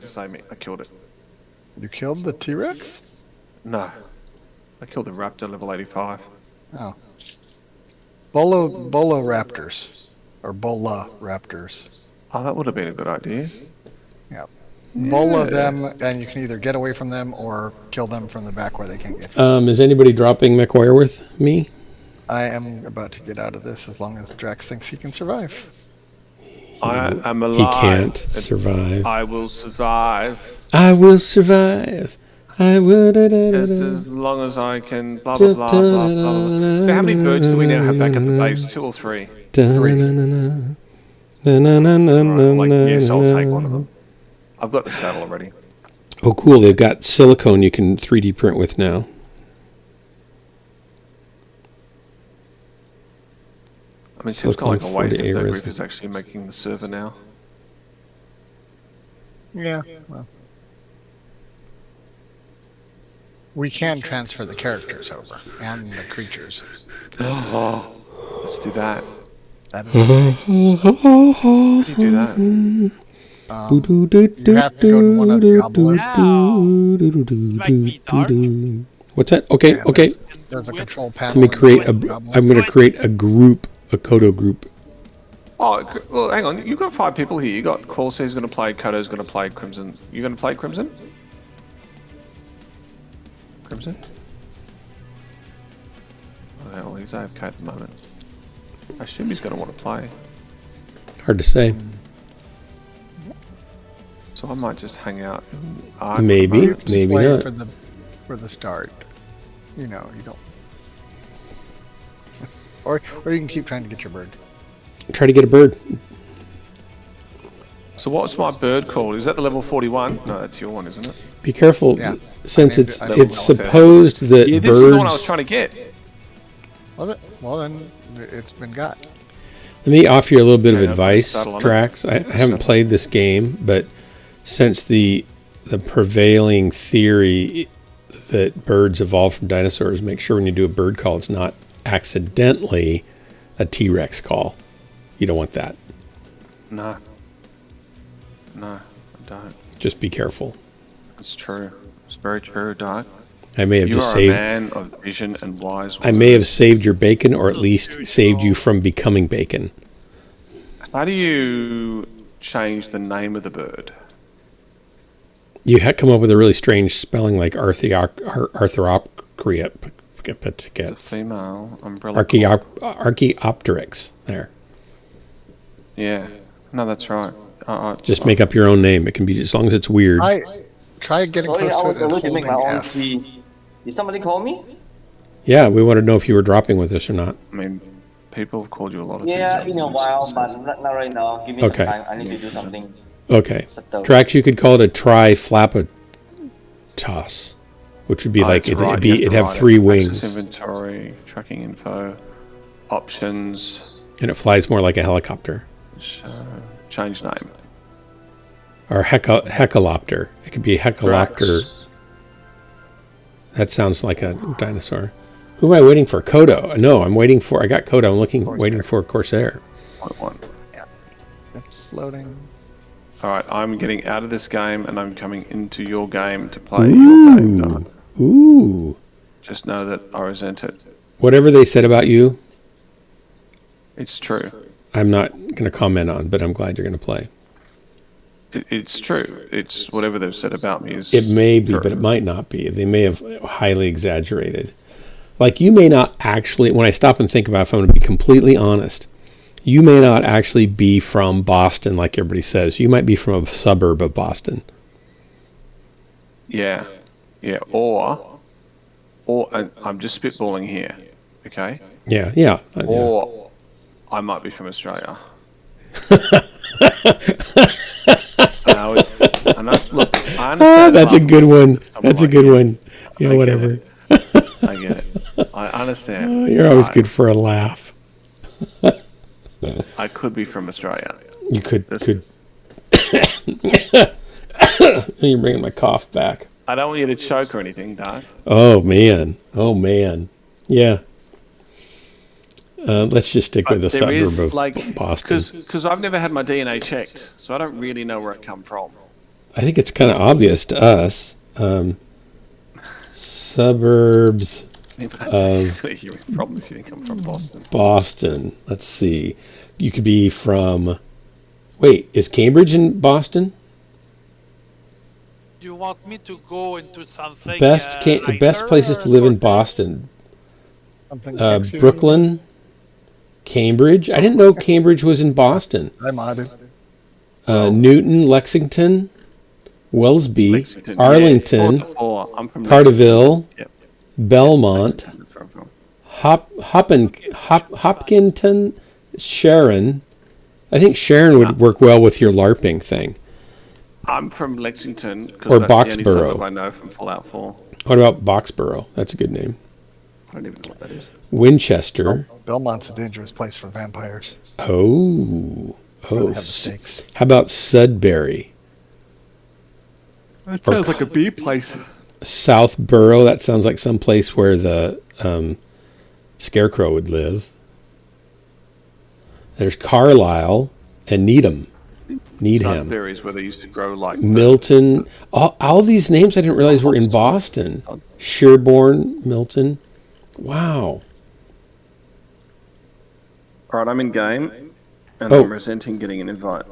to say me. I killed it. You killed the T-Rex? No. I killed the raptor level 85. Oh. Bolo raptors. Or bola raptors. Oh, that would have been a good idea. Yep. Yeah. Bola them, and you can either get away from them or kill them from the back where they can't get you. Is anybody dropping McWire with me? I am about to get out of this as long as Drax thinks he can survive. I am alive. He can't survive. I will survive. I will survive. I will. Just as long as I can. Blah blah blah blah blah. So how many birds do we now have back at the base? 2 or 3? 3. Right, like, yes, I'll take one of them. I've got the saddle already. Oh, cool! They've got silicone you can 3D print with now. I mean, it seems kind of like a waste if that group is actually making the server now. Yeah. Well. We can transfer the characters over and the creatures. Oh, let's do that. That is How do you do that? you have to go to one of the obelisks. What's that? Okay, Yeah, okay. There's a control Let panel. me create a. I'm going to create a group, a Kodo group. Oh, well, hang on. You've got 5 people here. You got Corsair's going to play, Kodo's going to play, Crimson. You going to play Crimson? Crimson? Oh, hell, he's AFK at the moment. I assume he's going to want to play. Hard to say. So I might just hang out in Arc Maybe, mode. maybe play not. for the start. You know, you don't. Or you can keep trying to get your bird. Try to get a bird. So what's my bird called? Is that the level 41? No, that's your one, isn't it? Be careful, Yeah. since I named it- it's supposed that Yeah, this birds. is the one I was trying to get. Was it? Well, then it's been got. Let me offer you a little bit of Okay, I'll advice, settle on it. Drax. I haven't played this game, but since the prevailing theory that birds evolved from dinosaurs, make sure when you do a bird call, it's not accidentally a T-Rex call. You don't want that. No. No, I don't. Just be careful. It's true. It's very true, Doc. I may have You just are a saved. man of vision and wise words. I may have saved your bacon, or at least saved you from becoming bacon. How do you change the name of the bird? You had come up with a really strange spelling, like It's a female umbrella. Archaeopteryx. There. Yeah. No, that's right. Just make up your own name. It can be, as long as it's weird. Try getting Sorry, I close was to it and about to make my holding own F. tea. Did somebody call me? Yeah, we want to know if you were dropping with us or not. I mean, people have called you a lot of Yeah, things. in a while, but not right now. Give me Okay. some time. I need to do something. Okay. Settle. Drax, you could call it a triflapatos, which would be like, it'd have 3 wings. Access inventory, tracking info, options, And it flies more like a helicopter. change name. Or hecalopter. It could be a hecalopter. Drax. That sounds like a dinosaur. Who am I waiting for? Kodo. No, I got Kodo. I'm waiting for Corsair. 0.1. It's loading. Alright, I'm getting out of this game and I'm coming into your game to play your game, Doc. Ooh. Just know that I resent it. Whatever they said about you, It's true. I'm not going to comment on, but I'm glad you're going to play. It's true. It's whatever they've said about me is It may be, true. but it might not be. They may have highly exaggerated. Like, you may not actually, when I stop and think about it, if I'm going to be completely honest, you may not actually be from Boston like everybody says. You might be from a suburb of Boston. Yeah. Yeah. Or and I'm just spitballing here. Okay? Yeah. Or I might be from Australia. Look, I understand. That's a good one. That's a good one. Yeah, whatever. I get it. I understand. You're always good for a laugh. I could be from Australia. You could. This You're bringing my cough back. I don't want you to choke or anything, Doc. Oh, man. Yeah. Let's just stick with the suburb of Boston. Because I've never had my DNA checked, so I don't really know where it come from. I think it's kind of obvious to us. Suburbs Yeah, but that's of actually your problem if you think I'm from Boston. Boston. Let's see. You could be from. Wait, is Cambridge in Boston? You want me to go into something Best lighter places to or live in shorter? Boston. Something sexier. Brooklyn, Cambridge. I didn't know Cambridge was in Boston. I modded. Newton, Lexington, Wellsby, Lexington, Arlington, Yeah. I'm from Carterville, Lexington. Yep. Belmont, Lexington is where I'm from. Hopkinton, Sharon. I think Sharon would work well with your LARPing thing. I'm from Lexington Or because that's the only Boxborough. suburb I know from Fallout 4. What about Boxborough? That's a good name. I don't even know what that is. Winchester. Belmont's a dangerous place for vampires. Oh. They Oh. have the stakes. How about Sudbury? That sounds like a bee place. Southborough. That sounds like some place where the Scarecrow would live. There's Carlisle and Needham. Needham. Sudbury is where they used to grow like Milton. All these names I didn't realize were in Boston. Sherborne, Milton. Wow. All right, I'm in game, and Oh. I'm resenting getting an invite.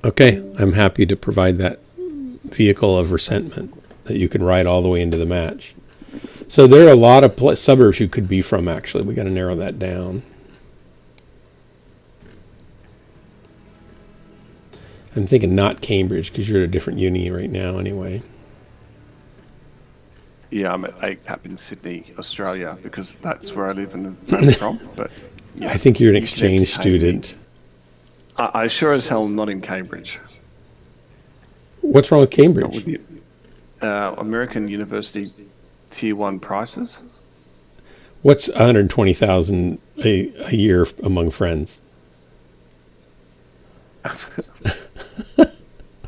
Okay, I'm happy to provide that vehicle of resentment that you can ride all the way into the match. So there are a lot of suburbs you could be from, actually. We got to narrow that down. I'm thinking not Cambridge because you're at a different uni right now anyway. Yeah, I'm at ACAP in Sydney, Australia, because that's where I live and am from. But yeah, I think you're an you can exchange entertain me. student. I sure as hell am not in Cambridge. What's wrong with Not Cambridge? with the American University Tier 1 prices. What's 120,000 a year among friends?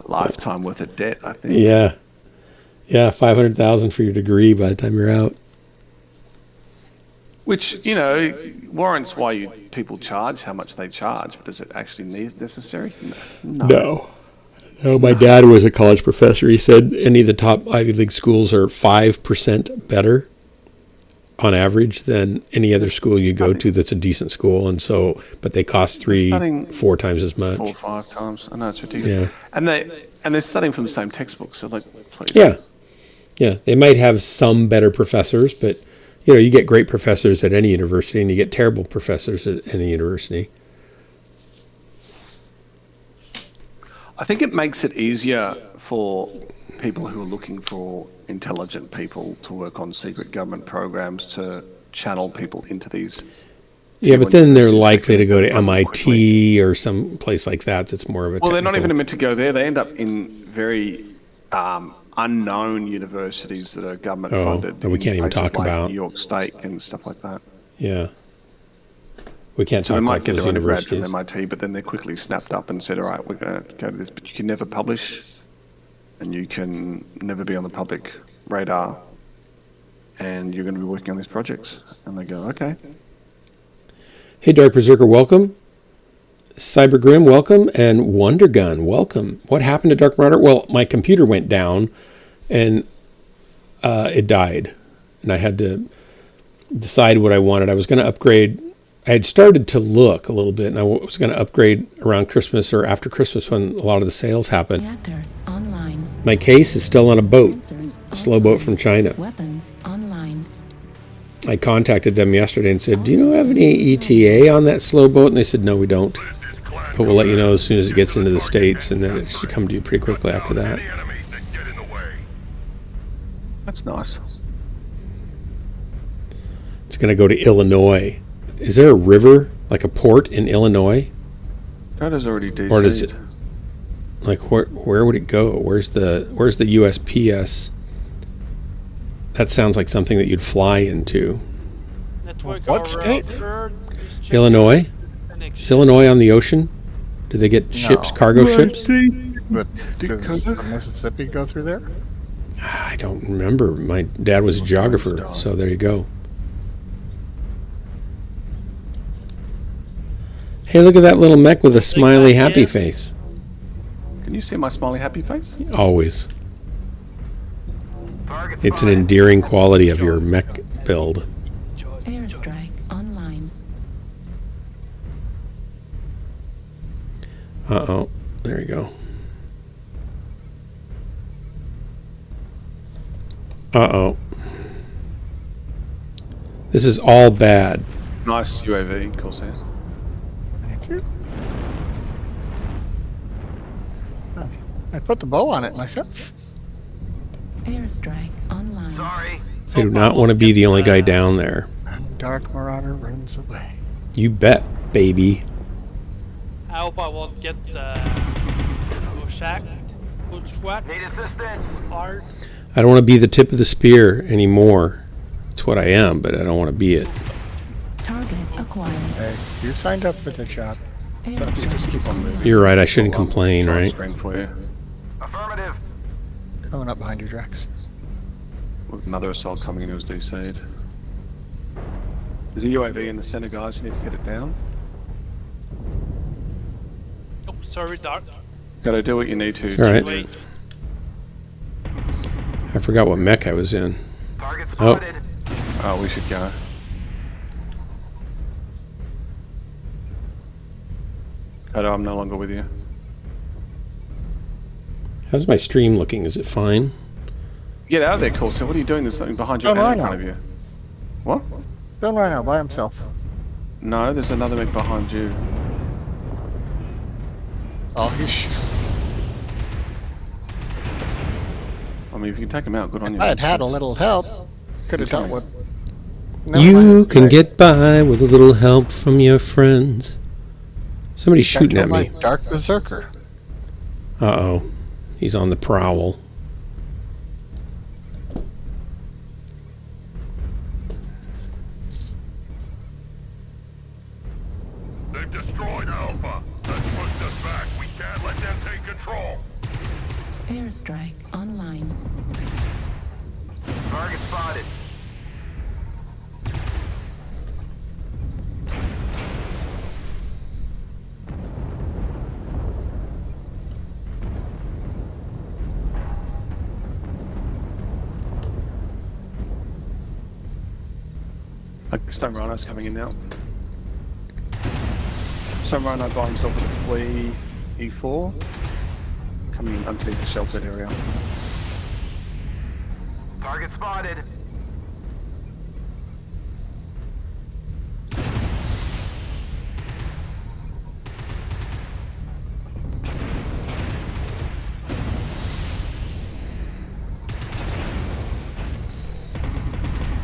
Lifetime worth of debt, I think. Yeah. Yeah, 500,000 for your degree by the time you're out. Which, warrants why people charge how much they charge, but is it actually necessary? No. No, my dad was a college professor. He said any of the top Ivy League schools are 5% better on average than any other school you go to that's a decent school. And so, but they cost studying 4 times as much. 4 or 5 times. I know, it's ridiculous. Yeah. And they're studying from the same textbooks, so please. Yeah. Yeah. They might have some better professors, but you get great professors at any university and you get terrible professors at any university. I think it makes it easier for people who are looking for intelligent people to work on secret government programs to channel people into these. Yeah, but then they're universities likely to go to quickly. MIT or some place like that that's more of a Well, they're not technical- even meant to go there. They end up in very unknown universities that are government funded. that we can't in even places talk like about. New York State and stuff like that. Yeah. We can't So talk they might about get those their undergrad from universities. MIT, but then they're quickly snapped up and said, all right, we're going to go to this, but you can never publish and you can never be on the public radar and you're going to be working on these projects. And they go, okay. Hey, Dark Berserker, welcome. Cyber Grim, welcome. And Wonder Gun, welcome. What happened to Dark Marauder? Well, my computer went down and it died. And I had to decide what I wanted. I was going to upgrade. I had started to look a little bit, and I was going to upgrade around Christmas or after Christmas when a lot of the sales happened. Reactor online. My case is still on a boat, Sensors a slow boat from China. Weapons online. I contacted them yesterday and said, do you have any ETA on that slow boat? And they said, no, we don't. But we'll let you know as soon as it gets into the States, and then it should come to you pretty quickly after that. That's nice. It's going to go to Illinois. Is there a river, like a port in Illinois? Data's already DC'd. Or does it, like, where would it go? Where's the USPS? That sounds like something that you'd fly into. Network What or state? router is checking Illinois? connection. Is Illinois on the ocean? Do they get ships, cargo ships? But does the Mississippi go through there? I don't remember. My dad was a geographer, so there you go. Hey, look at that little mech with a smiley, happy face. Can you see my smiley happy face? Always. It's an endearing quality of your mech build. Airstrike online. Uh-oh. There you go. Uh-oh. This is all bad. Nice UAV, Corsair. Thank you. Oh, I put the bow on it myself. Airstrike online. Sorry. I do not want to be the only guy down there. Dark Marauder runs away. You bet, baby. I hope I won't get bushwhacked Need assistance. hard. I don't want to be the tip of the spear anymore. It's what I am, but I don't want to be it. Target acquired. Hey, you signed up for the job. Airstrike. Keep on moving. You're right, I shouldn't complain, right? Screen for you. Affirmative. Coming up behind you, Drax. With another assault coming in, it was DC'd. There's a UAV in the center, guys. You need to get it down. Oh, sorry, Dark. Gotta do what you need to. It's all right. Wait. I forgot what mech I was in. Target Oh. spotted. Oh, we should go. Kodo, I'm no longer with you. How's my stream looking? Is it fine? Get out of there, Corsair. What are you doing? There's something behind you Oh, and I in front know. of you. What? Going right now by himself. No, there's another mech behind you. Oh, he's. I mean, if you can take him out, good on you. I had had a little help. Could have He's dealt coming. with. Never You mind. can Right. get by with a little help from your friends. Somebody's shooting at me. Like Dark Berserker. Uh-oh. He's on the prowl. They've destroyed Alpha. That's pushed us back. We can't let them take control. Airstrike online. Target spotted. Stone Rhino's coming in now. Stone Rhino by himself with a flea E4. Coming in underneath the sheltered area. Target spotted.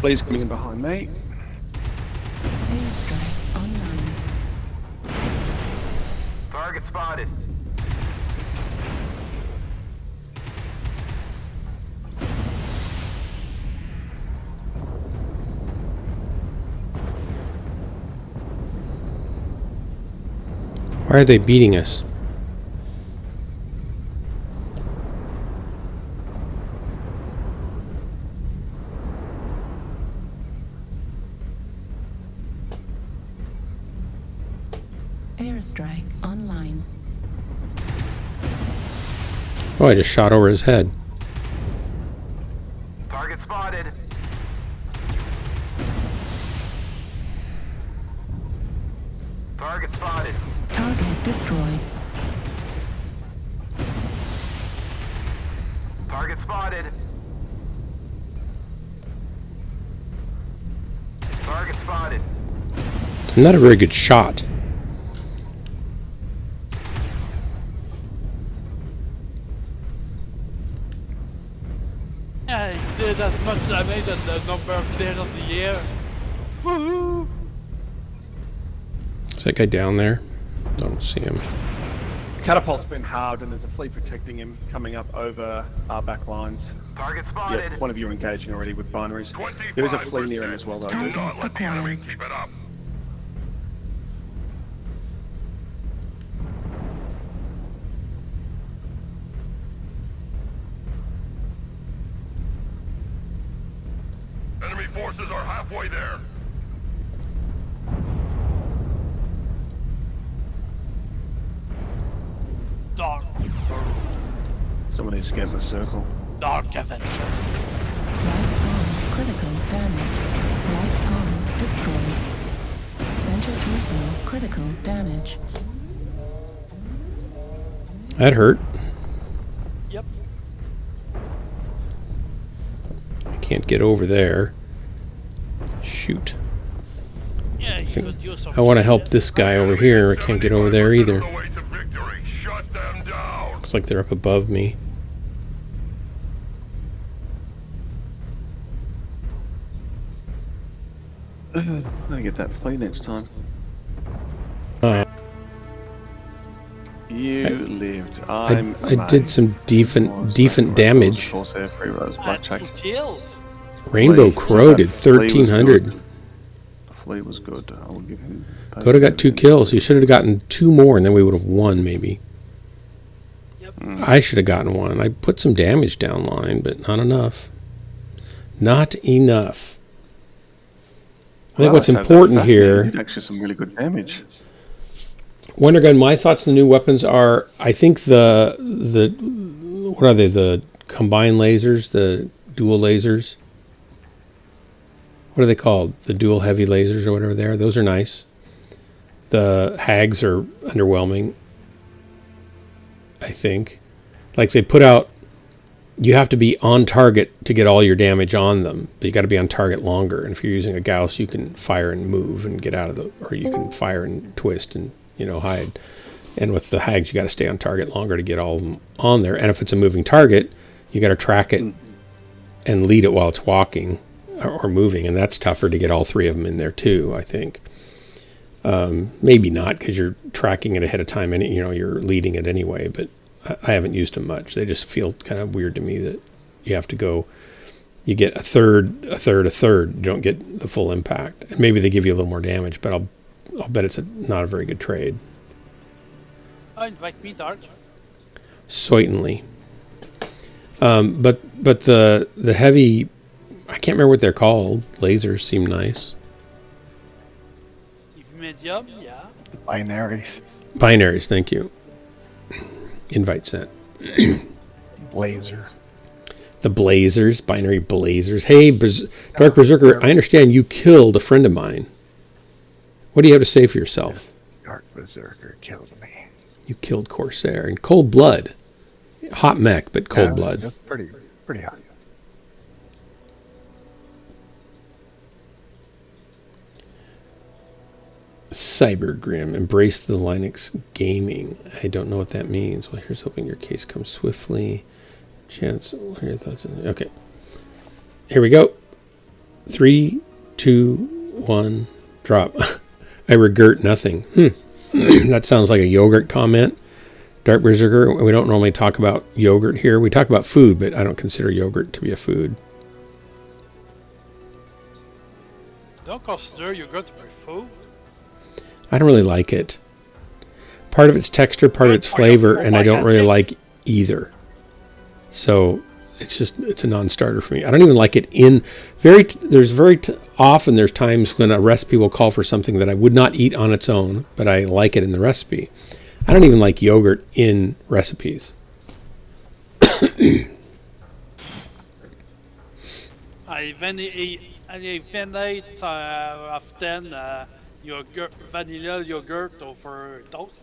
Flea's coming in behind me. Airstrike online. Target spotted. Why are they beating us? Airstrike online. Oh, I just shot over his head. Target spotted. Target spotted. Target destroyed. Target spotted. Target spotted. I'm not a very good shot. I did as much damage as the number of days of the year. Woohoo! Is that guy down there? Don't see him. Catapult's been halved and there's a flea protecting him coming up over our back lines. Target Yeah, spotted. one of you are engaging already with binaries. There is a flea near him as well though. Do not let the enemy keep it up. Enemy forces are halfway there. Dark. Someone needs to get in the circle. Dark Avenger. Right arm critical damage. Right arm destroyed. Center torso critical damage. That hurt. Yep. I can't get over there. Shoot. Yeah, you could use some. I want to help this guy over here. I can't get over there either. 75% of the way to victory. Shut them down. Looks like they're up above me. I'm gonna get that flea next time. Uh, You lived. I I'm did some amazed. decent damage. Of course, there, free rose, And blackjack. 2 kills. Rainbow Flea. Crow did That flea was 1,300. good. The flea was good. I will give him. Could have got 2 kills. You should have gotten 2 more, and then we would have won, maybe. Yep. I should have gotten 1. I put some damage down line, but not enough. Not enough. I think what's important here. Did actually some really good damage. Wondergun, my thoughts on the new weapons are, I think the what are they? The combined lasers, the dual lasers. What are they called? The dual heavy lasers or whatever they are. Those are nice. The hags are underwhelming, I think. Like they put out, you have to be on target to get all your damage on them, but you got to be on target longer. And if you're using a Gauss, you can fire and move and get out of the, or you can fire and twist and, you know, hide. And with the hags, you got to stay on target longer to get all of them on there. And if it's a moving target, you got to track it and lead it while it's walking or moving. And that's tougher to get all 3 of them in there too, I think. Maybe not because you're tracking it ahead of time and, you know, you're leading it anyway, but I haven't used them much. They just feel kind of weird to me that you have to go, you get a third. You don't get the full impact. And maybe they give you a little more damage, but I'll bet it's not a very good trade. Oh, invite me, Dark. Certainly. But the heavy, I can't remember what they're called. Lasers seem nice. If medium, yeah. Binaries. Binaries, thank you. Invite sent. Laser. The Blazers, binary Blazers. Hey, Dark Berserker, I understand you killed a friend of mine. What do you have to say for yourself? Dark Berserker killed me. You killed Corsair in cold blood. Hot mech, but cold blood. That's pretty hot. Cybergrim, embrace the Linux gaming. I don't know what that means. Well, here's hoping your case comes swiftly. Chance, what are your thoughts on it? Okay. Here we go. 3, 2, 1, drop. I regret nothing. That sounds like a yogurt comment. Dark Berserker, we don't normally talk about yogurt here. We talk about food, but I don't consider yogurt to be a food. Don't consider yogurt to be food. I don't really like it. Part of its texture, part of its flavor, and I don't really like either. So it's a non-starter for me. I don't even like it in often there's times when a recipe will call for something that I would not eat on its own, but I like it in the recipe. I don't even like yogurt in recipes. I even eat often yogurt, vanilla yogurt over toast.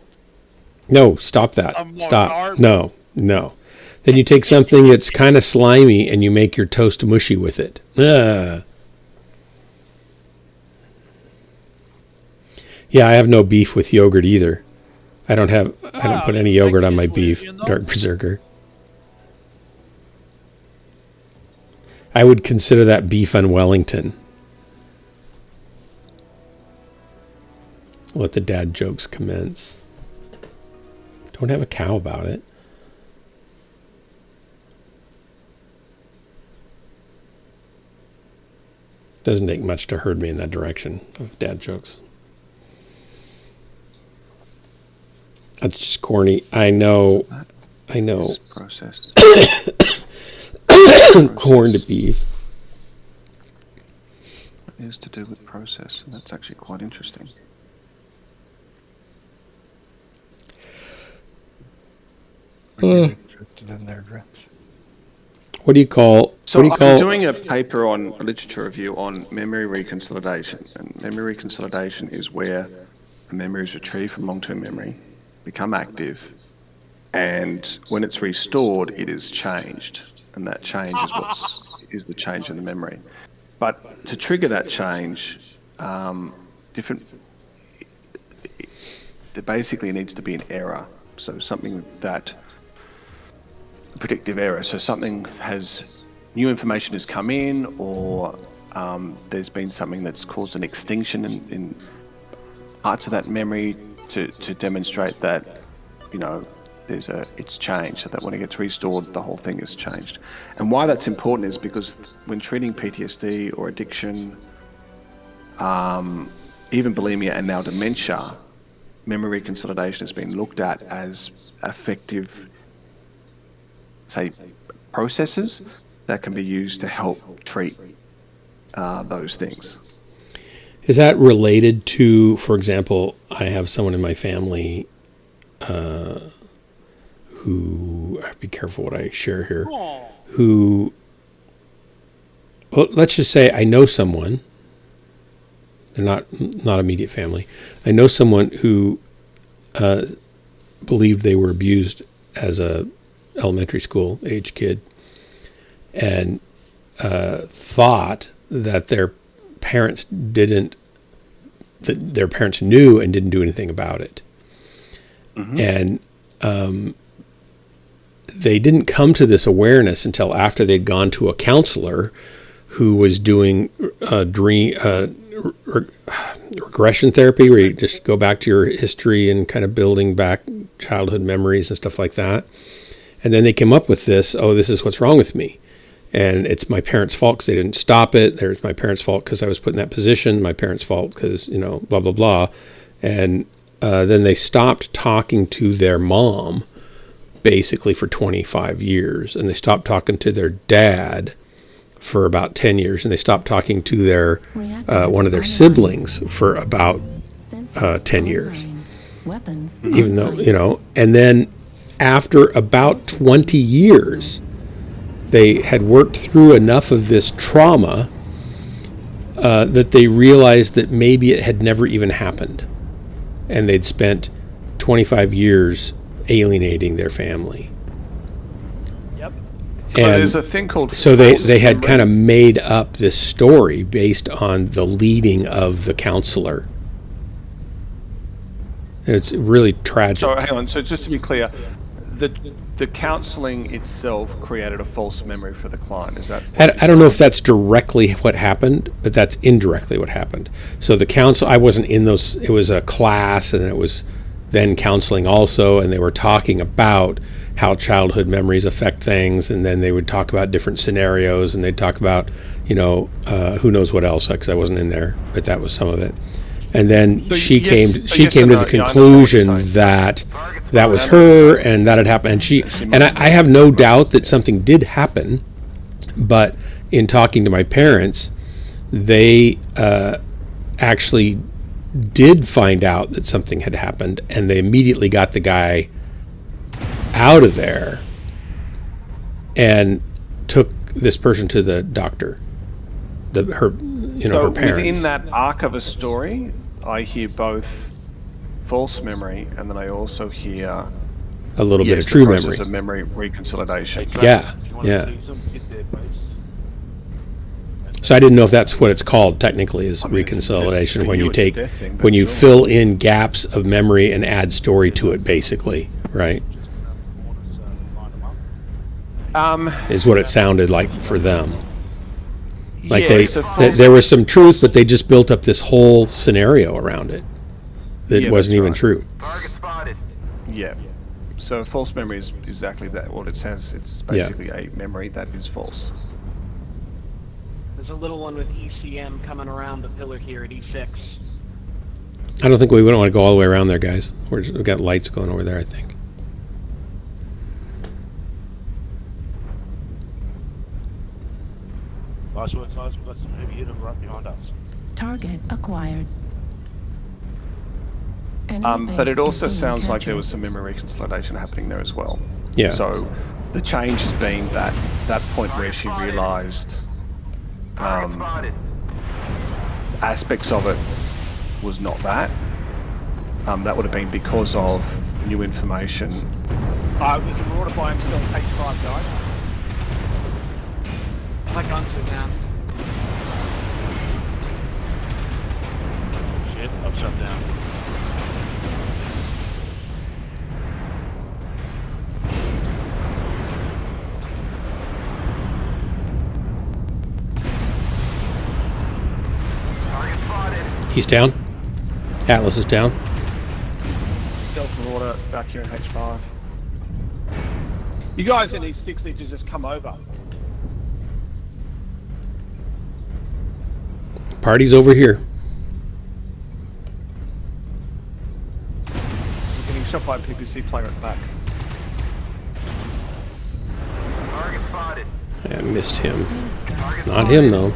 No, stop that. Some more Stop. carb. No. Then you take something that's kind of slimy and you make your toast mushy with it. Yeah, I have no beef with yogurt either. I don't put any yogurt on my beef, Dark Berserker. I would consider that beef on Wellington. Let the dad jokes commence. Don't have a cow about it. Doesn't take much to herd me in that direction of dad jokes. That's just corny. I know. Processed. Corned beef. It is to do with process, and that's actually quite interesting. Interested in their dreams. What do you call? So what do you I'm call? doing a paper on a literature review on memory reconsolidation, and memory reconsolidation is where a memory is retrieved from long-term memory, become active, and when it's restored, it is changed, and that change is the change in the memory. But to trigger that change, there basically needs to be an error. So something that predictive error. So something has new information has come in, or there's been something that's caused an extinction in parts of that memory to demonstrate that, you know, it's changed, so that when it gets restored, the whole thing is changed. And why that's important is because when treating PTSD or addiction, even bulimia and now dementia, memory reconsolidation has been looked at as effective, say, processes that can be used to help treat those things. Is that related to, for example, I have someone in my family who, I have to be careful what I share here, who, well, let's just say I know someone, they're not immediate family, I know someone who believed they were abused as a elementary school age kid, and thought that their parents knew and didn't do anything about it. And they didn't come to this awareness until after they'd gone to a counselor who was doing regression therapy, where you just go back to your history and kind of building back childhood memories and stuff like that. And then they came up with this, this is what's wrong with me. And it's my parents' fault because they didn't stop it. There's my parents' fault because I was put in that position. My parents' fault because, blah, blah, blah. And then they stopped talking to their mom basically for 25 years. And they stopped talking to their dad for about 10 years. And they stopped talking to their one of their siblings for about 10 years. Even though, and then after about 20 years, they had worked through enough of this trauma that they realized that maybe it had never even happened. And they'd spent 25 years alienating their family. Yep. And there's a thing called... So they had kind of made up this story based on the leading of the counselor. And it's really tragic. So hang on, so just to be clear, the counselling itself created a false memory for the client. Is that? I don't know if that's directly what happened, but that's indirectly what happened. So the counsel, I wasn't in those. It was a class, and it was then counseling also, and they were talking about how childhood memories affect things, and then they would talk about different scenarios, and they'd talk about, who knows what else, because I wasn't in there, but that was some of it. And then she came to the conclusion that was her, and that had happened. And I have no doubt that something did happen, but in talking to my parents, they actually did find out that something had happened, and they immediately got the guy out of there and took this person to the doctor. Her parents. Within that arc of a story, I hear both false memory, and then I also hear a little bit of true the process memory. of memory reconsolidation. Yeah. So I didn't know if that's what it's called technically, is reconsolidation, when you fill in gaps of memory and add story to it, basically, right? Is what it sounded like for them. Like there was some truth, but they just built up this whole scenario around it that wasn't even true. Target spotted. Yeah. So false memory is exactly that. What it says, it's basically a memory that is false. There's a little one with ECM coming around the pillar here at E6. I don't think we wouldn't want to go all the way around there, guys. We've got lights going over there, I think. We've got some heavy hitter right behind us. Target acquired. But it also sounds like there was some memory reconsolidation happening there as well. Yeah. So the change has been that point where she realised Target spotted. aspects of it was not that. That would have been because of new information. There's a Marauder by himself, H5 guys. My guns are down. Shit, I've shut down. Target spotted. He's down. Atlas is down. Stealth Marauder back here in H5. You guys in these 6 need to just come over. Party's over here. We're getting shot by a PPC player at the back. Target spotted. I missed him. Target Not spotted. him though.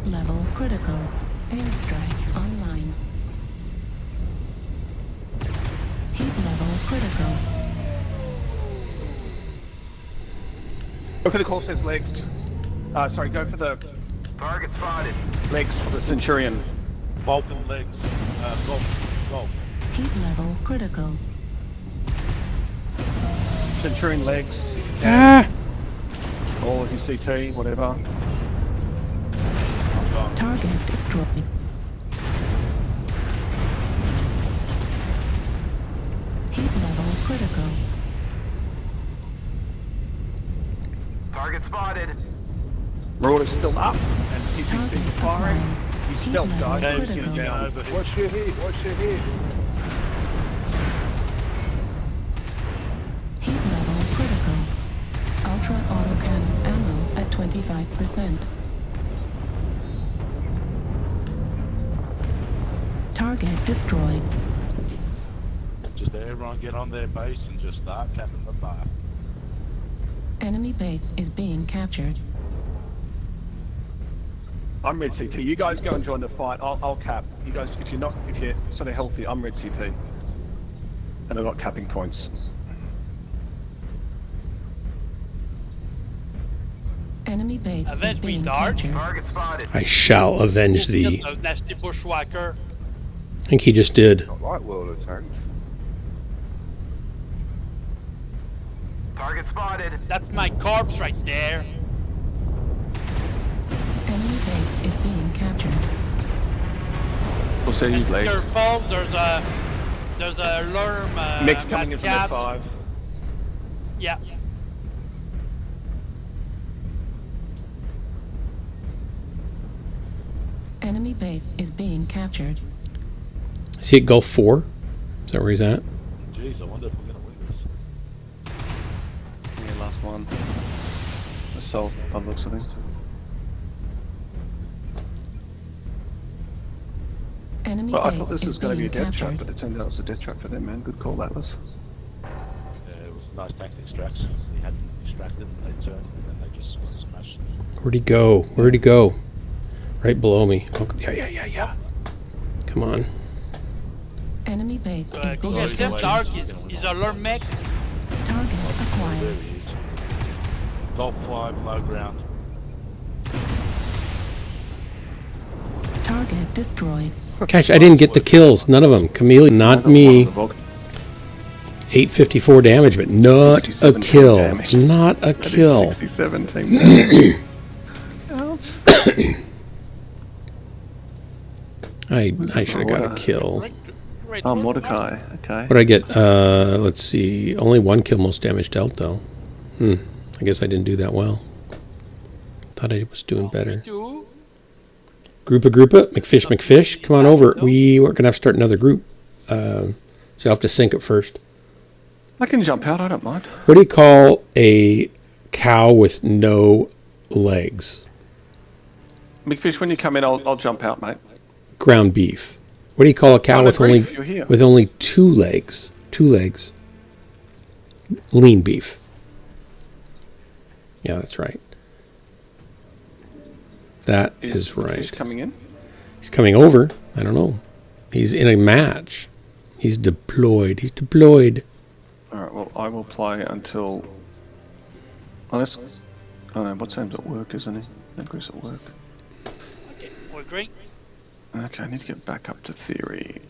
Level critical. Airstrike online. Heat level critical. Go for the call says legs. Sorry, go for the Target spotted. legs for the Centurion. Vulcan legs. Golf. Heat level critical. Centurion legs. Ah! All of his CT, whatever. Target destroyed. Heat level critical. Target spotted. Marauder's still up, and he's Target firing. acquired. He's Heat stealth, level guys. Dave's critical. gonna get over here. Watch your head, watch your head. Heat level critical. Ultra autocannon ammo at 25%. Target destroyed. Just everyone get on their base and just start capping the bar. Enemy base is being captured. I'm red CT. You guys go and join the fight. I'll cap. You guys, if you're sort of healthy, I'm red CT. And I've got capping points. Enemy base is Avenge me, being Dart. captured. Target spotted. I shall avenge thee. A nasty bushwhacker. I think he just did. Right, well, attack. Target spotted. That's my corpse right there. Enemy base is being captured. We'll see you later. Careful, there's a alarm. Mix coming in from cat. F5. Yeah. Enemy base is being captured. Is he at Gulf 4? Is that where he's at? Jeez, I wonder if we're gonna win this. Yeah, last one. Assault, by the looks of things. Enemy Well, I base thought this is was going to be being a death trap, captured. but it turned out it was a death trap for them, man. Good call, Atlas. It was a nice tactic extraction. They hadn't extracted and they turned and then they just smashed. Where'd he go? Where'd he go? Right below me. Oh, yeah. Come on. Enemy base is Go being get Tim captured. Dark. He's alarm mech. Target There acquired. he is. Golf 5, low ground. Target destroyed. Gosh, I didn't get the kills. None of them. Chameleon, not me. 854 damage, but not a 67 kill. damage. Not a That is kill. 67 team. I should have got a kill. Great Oh, work. Mordecai. Okay. What did I get? Let's see. Only one kill most damage dealt, though. I guess I didn't do that well. Thought I was doing better. Two. Groupa, McFish. Come on over. We're going to have to start another group. So I'll have to sync it first. I can jump out, I don't mind. What do you call a cow with no legs? Big Fish, when you come in, I'll jump out, mate. Ground beef. What do you call a cow Oh, no with only grief, you're here. with only 2 legs? 2 legs. Lean beef. Yeah, that's right. That is the right. fish coming in? He's coming over. I don't know. He's in a match. He's deployed. He's deployed. All right. Well, I will play until. Unless. Oh no. What time's at work, isn't he? No, Chris at work. Okay, we agree. Okay, I need to get back up to theory.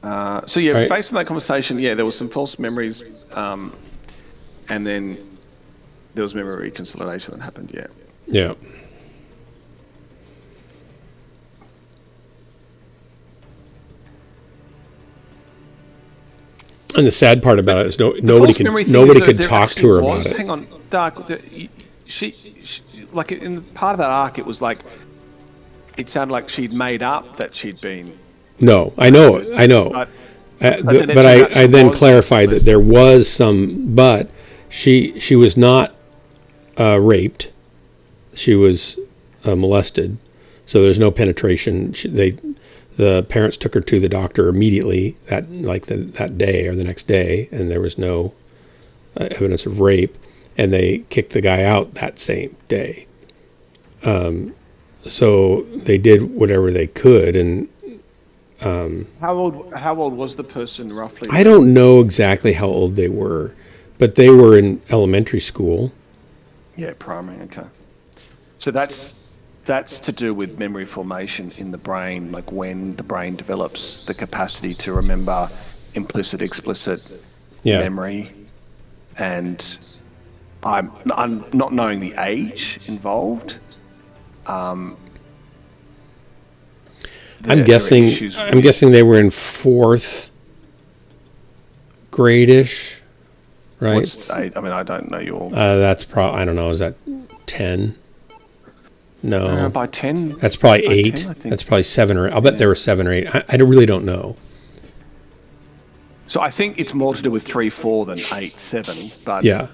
So yeah, Right. based on that conversation, yeah, there was some false memories, and then there was memory reconciliation that happened. Yeah. Yeah. And the sad part about it is nobody false memory could thing is that could there talk actually to her was, about it. Hang on, Dark. She, like in the part of that arc, it was like it sounded like she'd made up that she'd been. No, I know. But then it But turned out I she then was clarified that listed. there was some, but she was not raped. She was molested, so there's no penetration. The parents took her to the doctor immediately that day or the next day, and there was no evidence of rape, and they kicked the guy out that same day. So they did whatever they could, and How old was the person roughly? I don't know exactly how old they were, but they were in elementary school. Yeah, primary. Okay. So that's to do with memory formation in the brain, like when the brain develops the capacity to remember implicit, explicit memory, and I'm not knowing the age involved. I'm guessing they were in 4th grade-ish, right? What's I mean, I don't know your. That's probably, I don't know, is that 10? No. By 10. That's probably by 8. 10, I think. That's probably 7 or 8. I'll bet there were 7 or 8. I really don't know. So I think it's more to do with 3, 4 than 8, 7. But Yeah.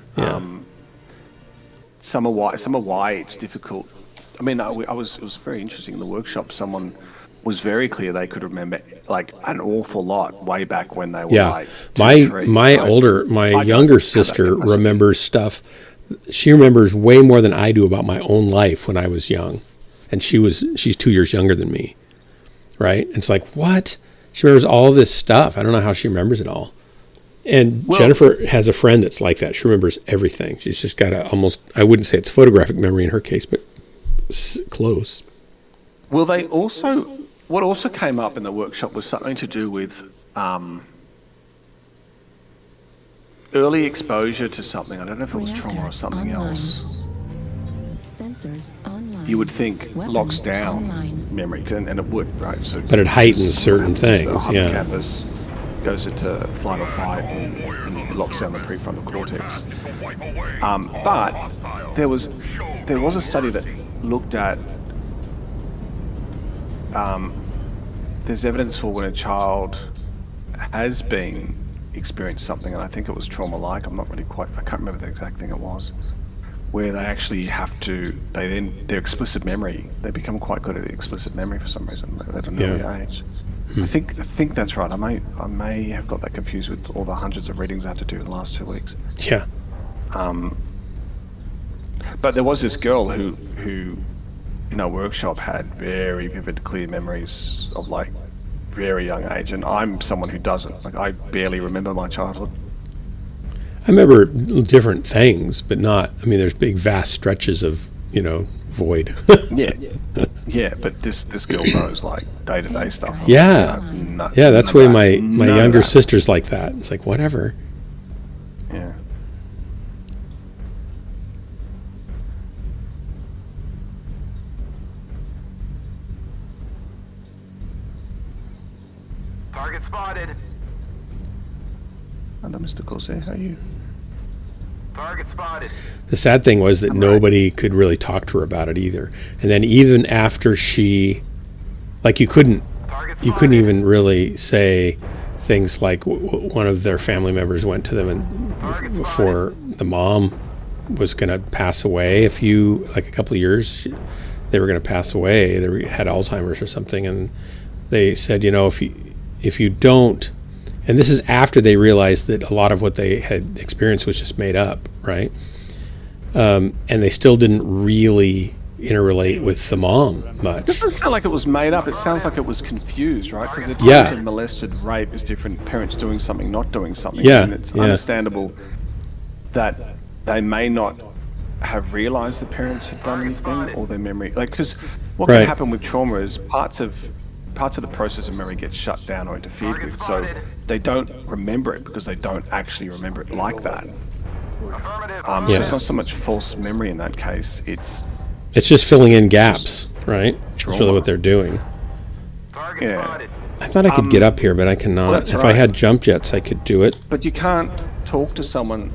some are why it's difficult. I mean, it was very interesting in the workshop. Someone was very clear they could remember like an awful lot way back when they were like 2, 3. My younger sister remembers stuff. She remembers way more than I do about my own life when I was young, and she's 2 years younger than me, right? And it's like, what? She remembers all this stuff. I don't know how she remembers it all. And Jennifer has a friend that's like that. She remembers everything. She's just got I wouldn't say it's photographic memory in her case, but close. Well, what also came up in the workshop was something to do with early exposure to something. I don't know if it was trauma or something else. Sensors online. You would think locks down online. memory, and it would, right? So, But it heightens certain things, The yeah. hippocampus goes into flight or fight and it locks down the prefrontal cortex. But there was a study that looked at there's evidence for when a child has been experienced something, and I think it was trauma-like. I can't remember the exact thing it was, where they actually their explicit memory, they become quite good at explicit memory for some reason at an early age. I think that's right. I may have got that confused with all the hundreds of readings I had to do in the last 2 weeks. Yeah. But there was this girl who in our workshop had very vivid, clear memories of like very young age, and I'm someone who doesn't. Like I barely remember my childhood. I remember different things, but not. I mean, there's big, vast stretches of void. Yeah. But this girl knows like day-to-day stuff. Yeah, that's why my younger sister's like that. It's like whatever. Yeah. Target spotted. Hello, Mr. Corsair. How are you? Target spotted. The sad thing was that nobody could really talk to her about it either. And then even after she, like you couldn't even really say things like one of their family members went to them and before the mom was going to pass away a couple of years, they were going to pass away. They had Alzheimer's or something, and They said, you know, if you don't, and this is after they realized that a lot of what they had experienced was just made up, right? And they still didn't really interrelate with the mom much. It doesn't sound like it was made up. It sounds like it was confused, right? Because it's Yeah. molested, rape is different. Parents doing something, not doing something. Yeah, And it's yeah. understandable that they may not have realized the parents had done anything, or their memory, like, because what Right. can happen with trauma is parts of the process of memory get shut down or interfered with, so they don't remember it because they don't actually remember it like that. So Yeah. it's not so much false memory in that case. It's It's just filling in gaps, right? That's really Trauma. what they're doing. yeah. I thought I could get up here, but I cannot. that's If I right. had jump jets, I could do it. But you can't talk to someone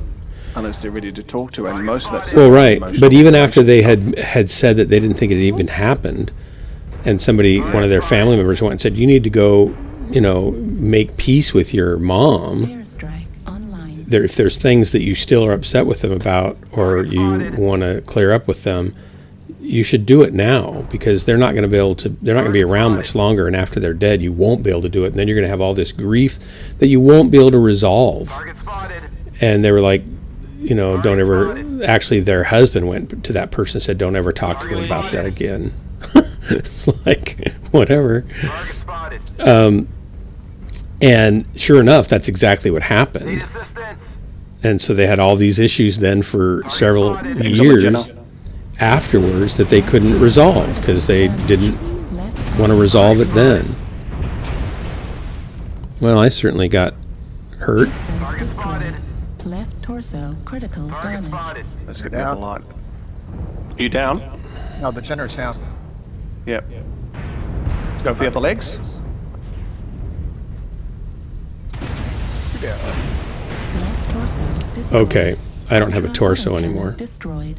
unless they're ready to talk to, and most of that's Well, right. emotional But even after they regulation had said that they didn't think it had even happened, and somebody, one of their family members went and said, you need to go, you know, make peace with your mom. Airstrike online. If there's things that you still are upset with them about, or you want to clear up with them, you should do it now, because they're not going to be able to, they're not going to be around much longer, and after they're dead, you won't be able to do it, and then you're going to have all this grief that you won't be able to resolve. And they were like, you know, don't ever, actually their husband went to that person and said, don't ever talk to them about that again. It's like, whatever. And sure enough, that's exactly what happened. And so they had all these issues then for several years afterwards that they couldn't resolve because they didn't Left want to resolve it then. Well, I certainly got hurt. sensor destroyed. Left torso critical damage. Let's get the other light. Are you down? No, the generator's down. Yep. Go for the other legs. Left torso destroyed. Okay, I don't have a torso Ultra anymore. Destroyed.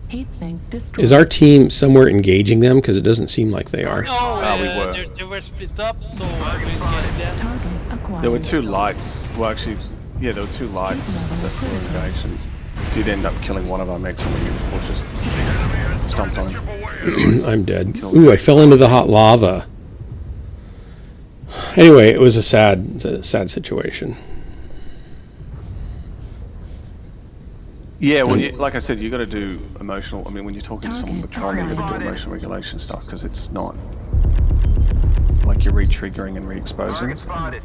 Heat sink destroyed. Is our team somewhere engaging them? Because it doesn't seem like they are. No, we were. They were split up, so I'm going to get them. Target acquired. There were two lights. Well, actually, yeah, there were two lights that were engaged. And if you'd end up killing one of our mechs, I mean, we'll just stomp on him. I'm dead. Ooh, I fell into the hot lava. Anyway, it was a sad situation. Yeah, well, like I said, you got to do emotional. I mean, when you're talking to someone with trauma, you got to do emotional regulation stuff because it's not like you're re-triggering and re-exposing. I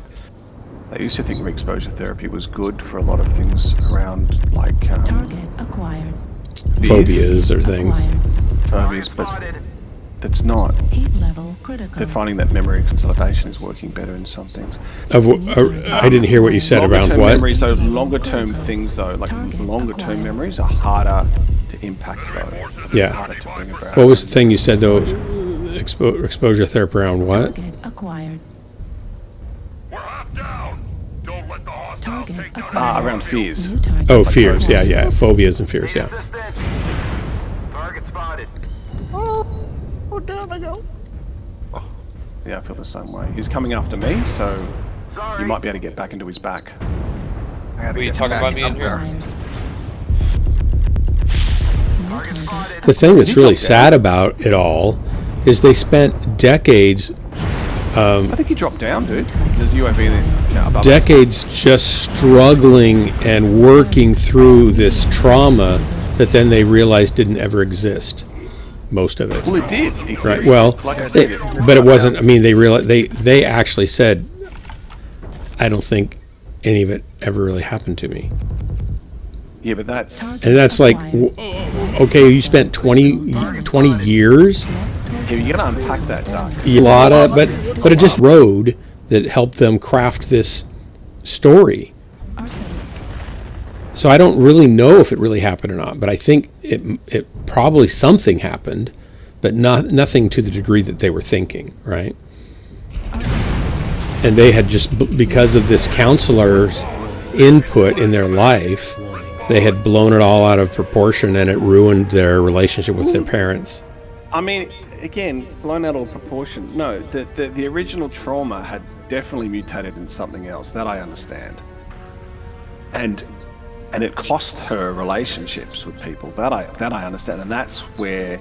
used to think re-exposure therapy was good for a lot of things around like Target acquired. Phobias or things. Acquired. phobias, but that's not. Heat level critical. They're finding that memory consolidation is working better in some things. I didn't hear what you said around Longer-term what. memories, though, longer-term things, though, like longer-term memories are harder to impact, though. Yeah. Harder to bring about. What was the thing you said though? Exposure therapy around what? Target acquired. We're half down. Don't let the hostiles Target take down acquired. Around fears. New target Oh, fears. acquired. Yeah. Phobias and fears. Yeah. Target spotted. Yeah, I feel the same way. He's coming after me, so you might be able to get back into his back. Were you talking about me in here? Acquired. New target. The thing that's really sad about it all is they spent decades, I think he dropped down, dude. There's UAV above us. decades just struggling and working through this trauma that then they realized didn't ever exist. Most of it. Well, it did exist. Right. Well, like I said, but it wasn't. I mean, they realized they actually said, "I don't think any of it ever really happened to me." yeah, but that's And that's like, okay, you spent 20 years, yeah, you got to unpack that, Doug. a lot of, but it just road that helped them craft this story. So I don't really know if it really happened or not, but I think it probably something happened, but nothing to the degree that they were thinking, right? And they had just, because of this counselor's input in their life, they had blown it all out of proportion, and it ruined their relationship with their parents. I mean, again, blown out of proportion. No, the original trauma had definitely mutated in something else. That I understand. And it cost her relationships with people. That I understand, and that's where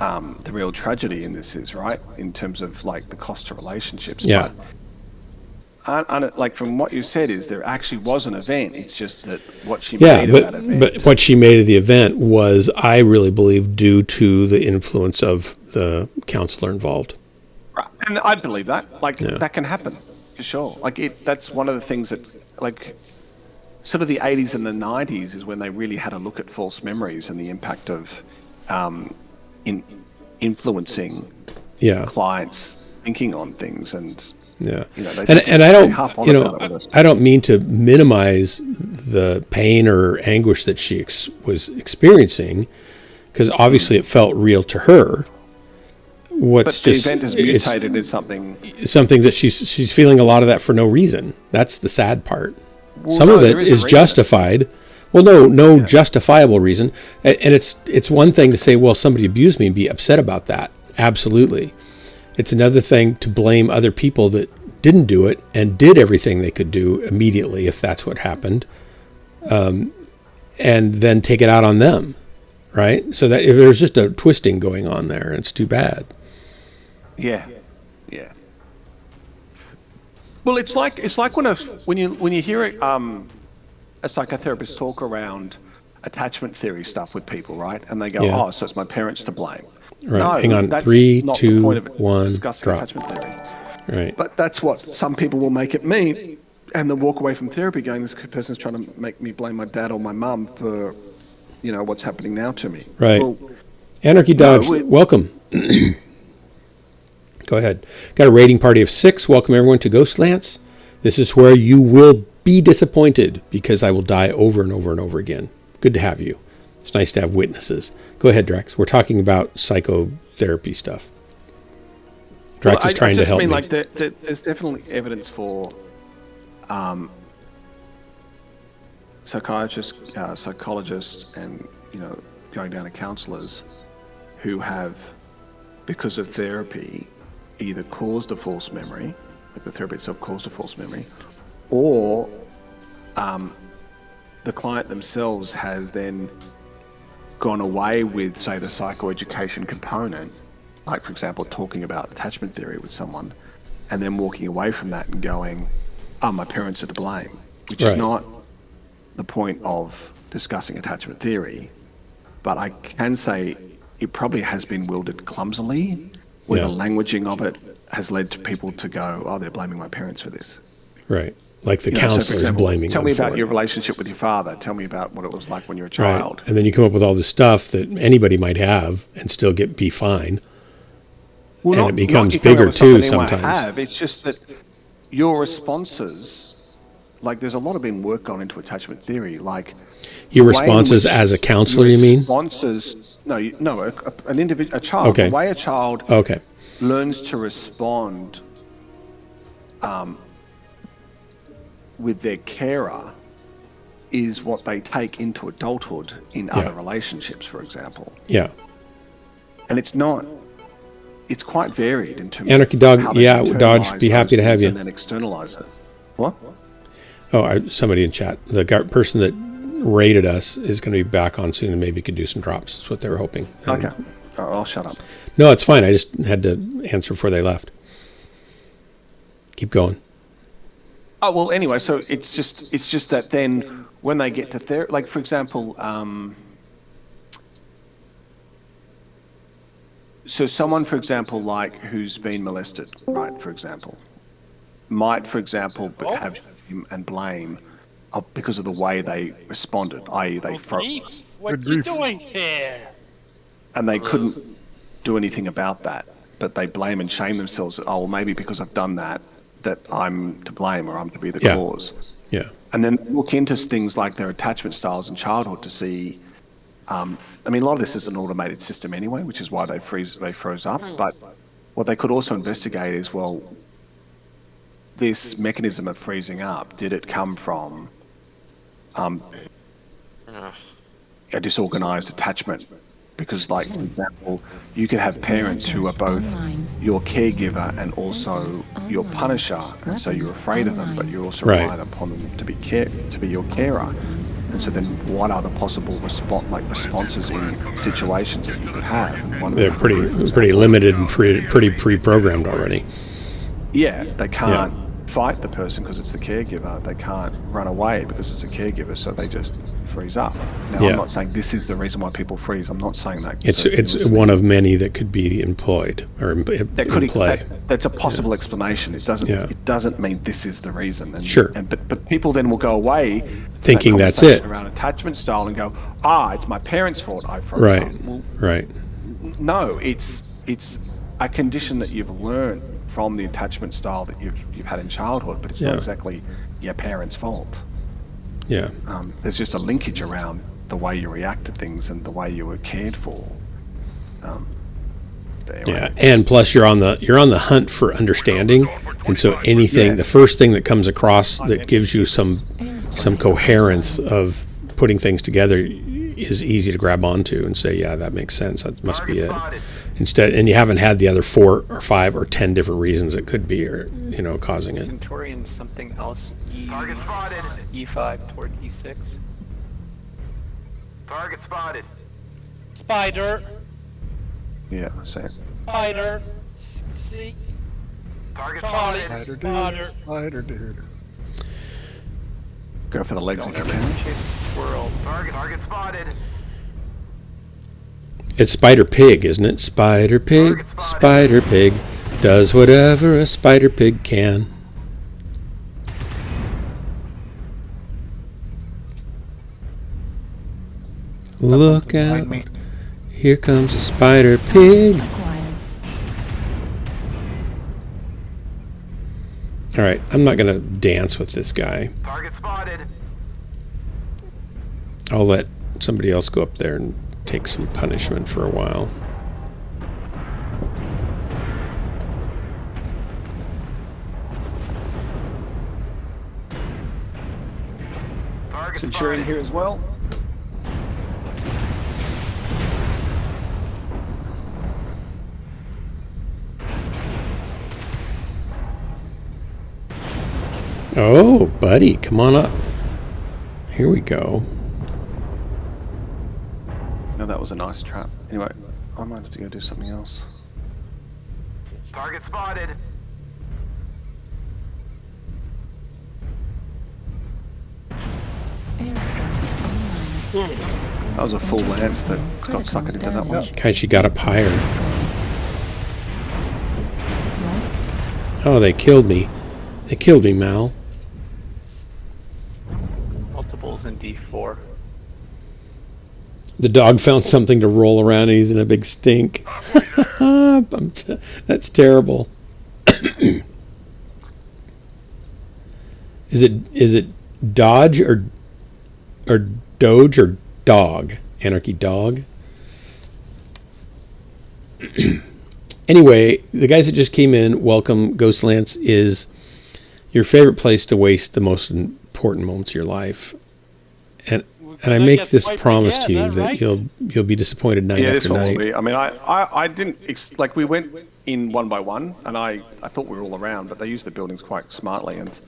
the real tragedy in this is, right? In terms of like the cost to relationships. Yeah. But like from what you said is there actually was an event. It's just that what she Yeah, made of that event. but what she made of the event was, I really believe, due to the influence of the counselor involved. Right. And I'd believe that. Like that can happen for sure. Like that's one of the things that like sort of the 80s and the 90s is when they really had a look at false memories and the impact of in influencing clients thinking on things and and I don't I don't mean to minimize the pain or anguish that she was experiencing, because obviously it felt real to her. But the event has mutated into something that she's feeling a lot of that for no reason. That's the sad part. Well, some of it is justified. Well, no justifiable reason. And it's one thing to say, well, somebody abused me and be upset about that. Absolutely. It's another thing to blame other people that didn't do it and did everything they could do immediately, if that's what happened, and then take it out on them, right? So that if there's just a twisting going on there, it's too bad. Yeah. Well, it's like when you hear a psychotherapist talk around attachment theory stuff with people, right? And they go, "Oh, so it's my parents to blame." Right. No, Hang on. that's 3, not 2, the point of it, 1. discussing Drop. attachment theory. Right. But that's what some people will make it mean, and they'll walk away from therapy going, "This person's trying to make me blame my dad or my mum for, what's happening now to me." Right. Well, Anarchy Dodge, welcome. Go ahead. Got a rating party of 6. Welcome everyone to Ghostlands. This is where you will be disappointed because I will die over and over and over again. Good to have you. It's nice to have witnesses. Go ahead, Drax. We're talking about psychotherapy stuff. Drax is trying to help me. Like there's definitely evidence for psychiatrists, psychologists, and going down to counselors who have, because of therapy, either caused a false memory, like the therapy itself caused a false memory, or the client themselves has then gone away with, say, the psychoeducation component, like, for example, talking about attachment theory with someone, and then walking away from that and going, "Oh, my parents are to blame," which is not the point of discussing attachment theory. But I can say it probably has been wielded clumsily, where the languaging of it has led to people to go, "Oh, they're blaming my parents for this." Right. Like the counselor is blaming them. Tell me about your relationship with your father. Tell me about what it was like when you were a child. Right. And then you come up with all this stuff that anybody might have and still be fine. Well, and it becomes bigger too sometimes. It's just that your responses, like there's a lot of been work gone into attachment theory, like your responses as a counselor, you mean? Responses, an individual, a child. Okay. The way a child learns to respond with their carer is what they take into adulthood in other relationships, for example. Yeah. And it's quite varied in terms Anarchy of Dog, how they Dodge, be happy to have you. And then externalize it. What? Oh, somebody in chat. The person that rated us is going to be back on soon and maybe could do some drops. That's what they were hoping. Okay. I'll shut up. No, it's fine. I just had to answer before they left. Keep going. Oh, well, anyway, so it's just that then when they get to therapy, like, for example, so someone, for example, like who's been molested, right, for example, might, for example, have shame and blame because of the way they responded, i.e. they froze. What are you doing here? And they couldn't do anything about that, but they blame and shame themselves. Oh, well, maybe because I've done that I'm to blame or I'm to be the cause. Yeah. And then look into things like their attachment styles in childhood to see. I mean, a lot of this is an automated system anyway, which is why they froze up. But what they could also investigate is, well, this mechanism of freezing up, did it come from a disorganized attachment because, like, for example, you could have parents who are both your caregiver and also your punisher, and so you're afraid of them, but you're also Right. relying upon them to be your carer. And so then, what are the possible responses in situations that you could have? And one of They're them could be, for pretty example, limited and pretty pre-programmed already. yeah, they can't fight the person because it's the caregiver. They can't run away because it's a caregiver, so they just freeze up. Now, Yeah. I'm not saying this is the reason why people freeze. I'm not saying that. It's So if you're it's listening- one of many that could be employed or in play. That's a possible explanation. It doesn't. Yeah. It doesn't mean this is the reason. And, Sure. But people then will go away Thinking that that's conversation it. around attachment style and go, it's my parents' fault. I froze Right. up. Well, Right. no, it's a condition that you've learned from the attachment style that you've had in childhood, but it's Yeah. not exactly your parents' fault. Yeah. There's just a linkage around the way you react to things and the way you were cared for. But anyway, Yeah, it's and just- plus you're on the hunt for understanding, and so anything, Yeah. the first thing that comes across that gives you some coherence of putting things together is easy to grab onto and say, yeah, that makes sense. That must be it. Instead, and you haven't had the other 4 or 5 or 10 different reasons it could be, or causing it. Centurion, something else. Target spotted. E5 toward E6. Target spotted. Spider. yeah, same. Spider. See. Target Spotted. spotted. Spider. Spider dude. Go for the legs if you Don't can. ever chase a squirrel. Target spotted. It's Spider Pig, isn't it? Spider Pig, Spider Pig, does whatever a Spider Pig can. Look out, here comes a Spider Pig. Acquired. All right, I'm not going to dance with this guy. Target spotted. I'll let somebody else go up there and take some punishment for a while. Target Centurion spotted. here as well. Oh, buddy, come on up. Here we go. No, that was a nice trap. Anyway, I might have to go do something else. Target spotted. Airstrike online. That was a full lance that got suckered into that one. Guys, she got up higher. Right. Oh, they killed me. They killed me, Mal. Multiples in D4. The dog found something to roll around and he's in a big stink. That's terrible. Is it Dodge or Doge or Dog? Anarchy Dog? Anyway, the guys that just came in, welcome. Ghostlands is your favorite place to waste the most important moments of your life. And I make this promise to you that you'll be disappointed night Yeah, this after one will night. be. I mean, I didn't like we went in one by one, and I thought we were all around, but they used the buildings quite smartly, and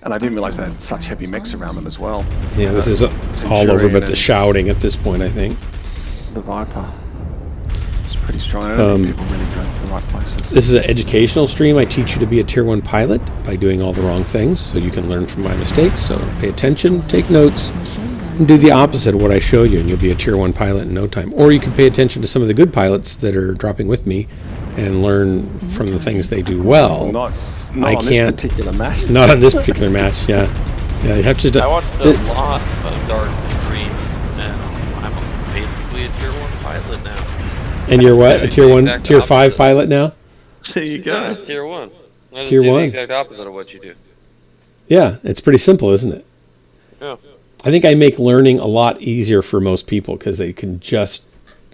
I didn't realize they had such heavy mechs around them as well. Yeah, this is all over but the shouting at this point, I think. The Viper. It's pretty strong. I don't think people really go to the right places. This is an educational stream. I teach you to be a Tier 1 pilot by doing all the wrong things so you can learn from my mistakes. So pay attention, take notes, and do the opposite of what I showed you, and you'll be a Tier 1 pilot in no time. Or you can pay attention to some of the good pilots that are dropping with me and learn from the things they do well. Not I on can't- this particular match. Not on this particular match, yeah. Yeah, you have to... I watched a lot of Dark streams, and I'm basically a Tier 1 pilot now. And you're what? A Tier 1, Exact Tier 5 opposite. pilot now? There you Yeah, go. Tier 1. I just Tier do 1. the exact opposite of what you do. Yeah, it's pretty simple, isn't it? Yeah. I think I make learning a lot easier for most people because they can just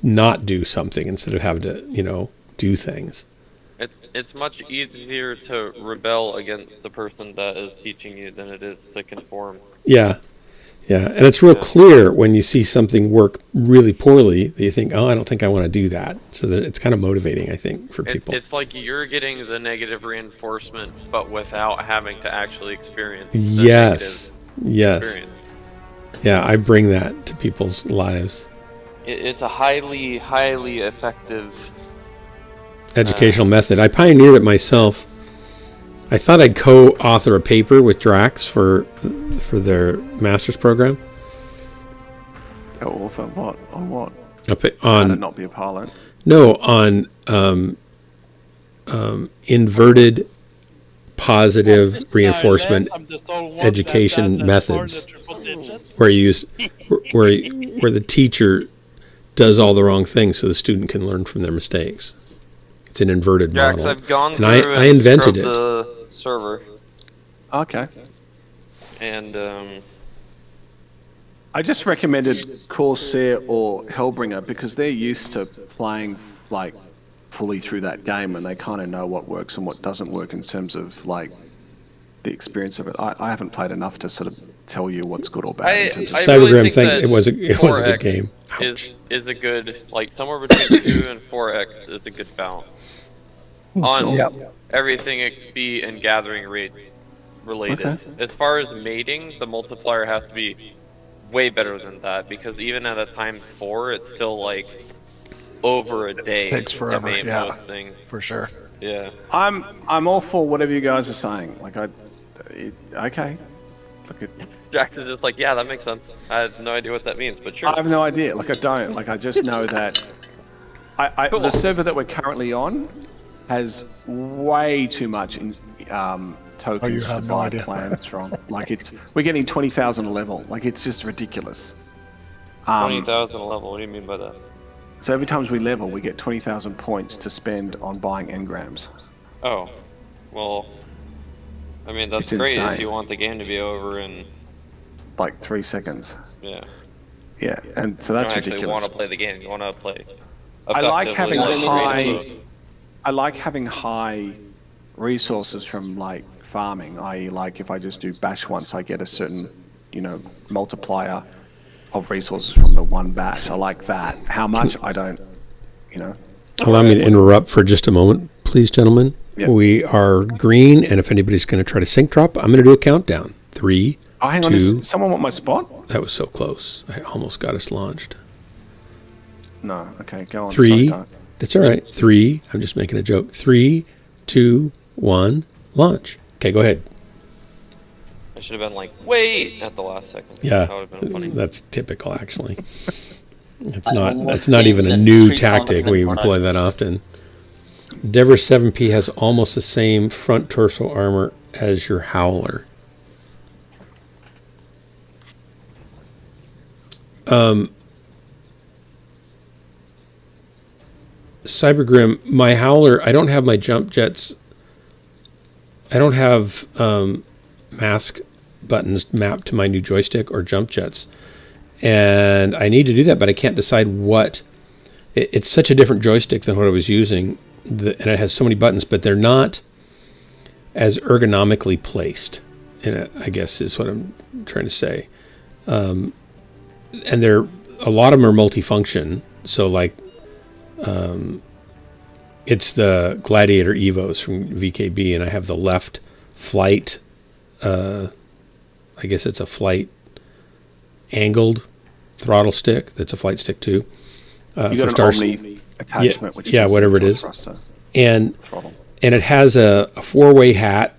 not do something instead of having to, do things. It's much easier to rebel against the person that is teaching you than it is to conform. Yeah. Yeah, and it's real clear when you see something work really poorly that you think, oh, I don't think I want to do that. So that it's kind of motivating, I think, for people. It's like you're getting the negative reinforcement, but without having to actually experience the Yes. negative experience. Yeah, I bring that to people's lives. It's a highly, highly effective Educational method. I pioneered it myself. I thought I'd co-author a paper with Drax for their master's program. Co-author what? On what? On How to not be a pilot. No, on inverted positive reinforcement education methods, where you use where the teacher does all the wrong things so the student can learn from their mistakes. It's an inverted Drax, model. I've gone and through I invented scrubbed it. the server. Okay. And I just recommended Corsair or Hellbringer because they're used to playing like fully through that game and they kind of know what works and what doesn't work in terms of like the experience of it. I haven't played enough to sort of tell you what's good or bad. In terms of Cybergrim think it was a good game. Is a good, like somewhere between 2 and 4x is a good balance on everything XP and gathering rate related. Okay. As far as mating, the multiplier has to be way better than that because even at a times 4, it's still like over a day. Takes forever. To mate Yeah, most things. for sure. Yeah. I'm all for whatever you guys are saying. Like okay. Look at. Jax is just like, yeah, that makes sense. I have no idea what that means, but sure. I have no idea. Like I don't. Like I just know that. Cool. The server that we're currently on has way too much in tokens to have no buy idea. plans from. Like we're getting 20,000 a level. Like it's just ridiculous. 20,000 a level. What do you mean by that? So every time we level, we get 20,000 points to spend on buying engrams. Oh, well, I mean that's It's great insane. if you want the game to be over in Like 3 seconds. yeah. Yeah, and so that's you don't actually ridiculous. want to play the game. You want to play. I like having effectively high. mode. I like having high resources from like farming, i.e., like if I just do bash once, I get a certain, multiplier of resources from the one bash. I like that. How much I don't, Allow me to interrupt for just a moment, please, gentlemen. Yep. We are green, and if anybody's going to try to sync drop, I'm going to do a countdown. 3, Oh, hang on. 2. Does someone want my spot? That was so close. I almost got us launched. No. Okay, go on. 3. Sorry, That's all right. 3. I'm just making a joke. 3, 2, 1. Launch. Okay, go ahead. I should have been like, wait, at the last second. Yeah, That would have been funny. that's typical, actually. That's not even a new tactic. We employ that often. Dever 7P has almost the same front torso armor as your Howler. Cybergrim, my Howler, I don't have my jump jets. I don't have mask buttons mapped to my new joystick or jump jets. And I need to do that, but I can't decide what. It's such a different joystick than what I was using. And it has so many buttons, but they're not as ergonomically placed, I guess is what I'm trying to say. And a lot of them are multifunction. So like, it's the Gladiator Evos from VKB, and I have the left flight, I guess it's a flight angled throttle stick. That's a flight stick too. You got an Omni attachment, which yeah, whatever it is. And it has a 4-way hat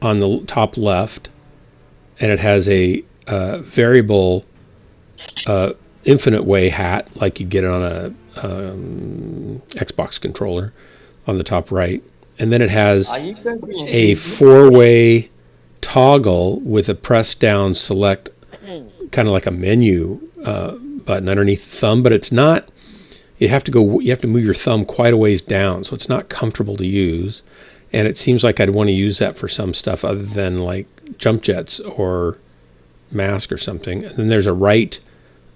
on the top left, and it has a variable infinite way hat like you get on a Xbox controller on the top right, and then it has a 4-way toggle with a press down select, kind of like a menu button underneath the thumb, but it's not. You have to move your thumb quite a ways down, so it's not comfortable to use. And it seems like I'd want to use that for some stuff other than like jump jets or mask or something. And then there's a right,